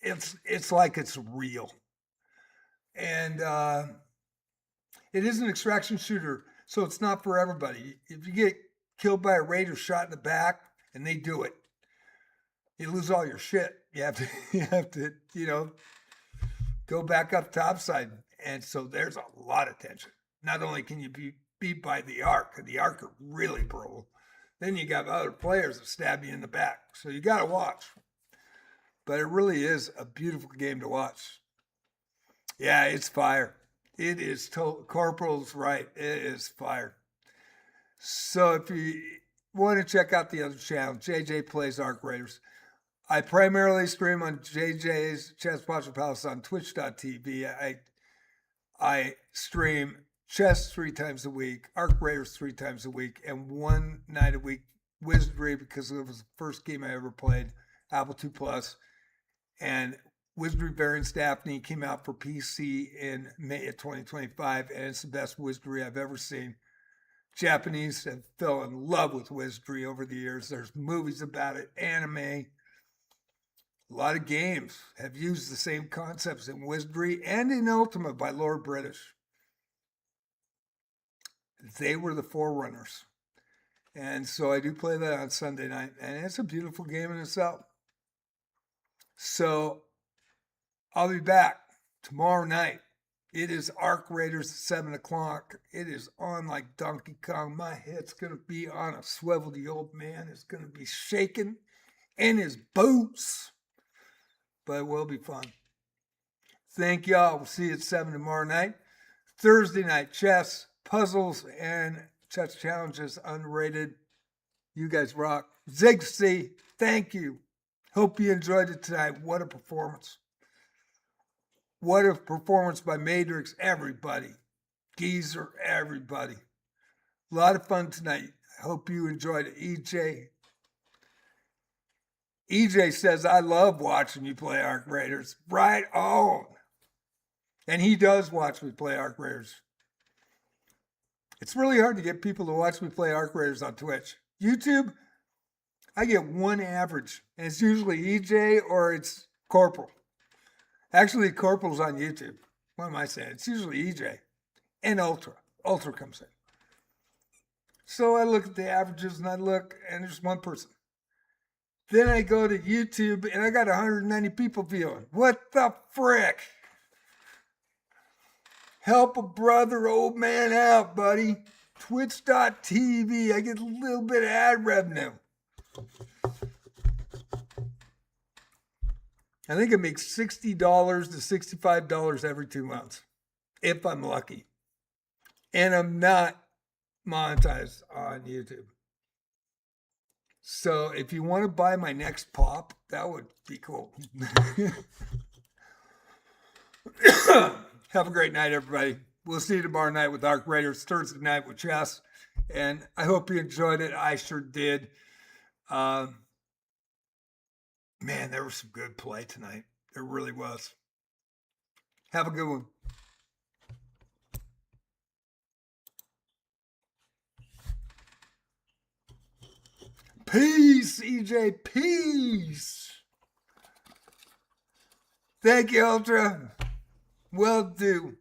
S1: it's like it's real. And it is an extraction shooter, so it's not for everybody. If you get killed by a raid or shot in the back, and they do it, you lose all your shit. You have to, go back up topside. And so there's a lot of tension. Not only can you be beat by the Ark, and the Ark are really brutal, then you got other players that stab you in the back. So you got to watch. But it really is a beautiful game to watch. Yeah, it's fire. It is Corporal's right. It is fire. So if you want to check out the other channel, JJ Plays Arc Raiders. I primarily stream on JJ's Chess Posture Palace on twitch.tv. I stream chess 3 times a week, Arc Raiders 3 times a week, and one night a week Wizardry, because it was the first game I ever played, Apple II Plus. And Wizardry Variants Daphne came out for PC in May of 2025, and it's the best Wizardry I've ever seen. Japanese have fell in love with Wizardry over the years. There's movies about it, anime. A lot of games have used the same concepts in Wizardry and in Ultima by Lord British. They were the forerunners. And so I do play that on Sunday night, and it's a beautiful game in itself. So I'll be back tomorrow night. It is Arc Raiders at 7 o'clock. It is on like Donkey Kong. My head's going to be on a swivel. The old man is going to be shaking in his boots. But it will be fun. Thank y'all. We'll see you at 7 tomorrow night. Thursday night, chess, puzzles, and chess challenges unrated. You guys rock. Ziggsy, thank you. Hope you enjoyed it tonight. What a performance. What a performance by Matrix, everybody. Geezer, everybody. A lot of fun tonight. I hope you enjoyed it. EJ says, I love watching you play Arc Raiders. Right on. And he does watch me play Arc Raiders. It's really hard to get people to watch me play Arc Raiders on Twitch. YouTube, I get one average, and it's usually EJ or it's Corporal. Actually, Corporal's on YouTube. What am I saying? It's usually EJ and Ultra. Ultra comes in. So I look at the averages and and there's one person. Then I go to YouTube and I got 190 people viewing. What the frick? Help a brother, old man out, buddy. Twitch.tv. I get a little bit of ad revenue. I think it makes $60 to $65 every 2 months, if I'm lucky. And I'm not monetized on YouTube. So if you want to buy my next pop, that would be cool. Have a great night, everybody. We'll see you tomorrow night with Arc Raiders, Thursday night with chess. And I hope you enjoyed it. I sure did. Man, there was some good play tonight. There really was. Have a good one. Peace, EJ. Peace. Thank you, Ultra. Will do.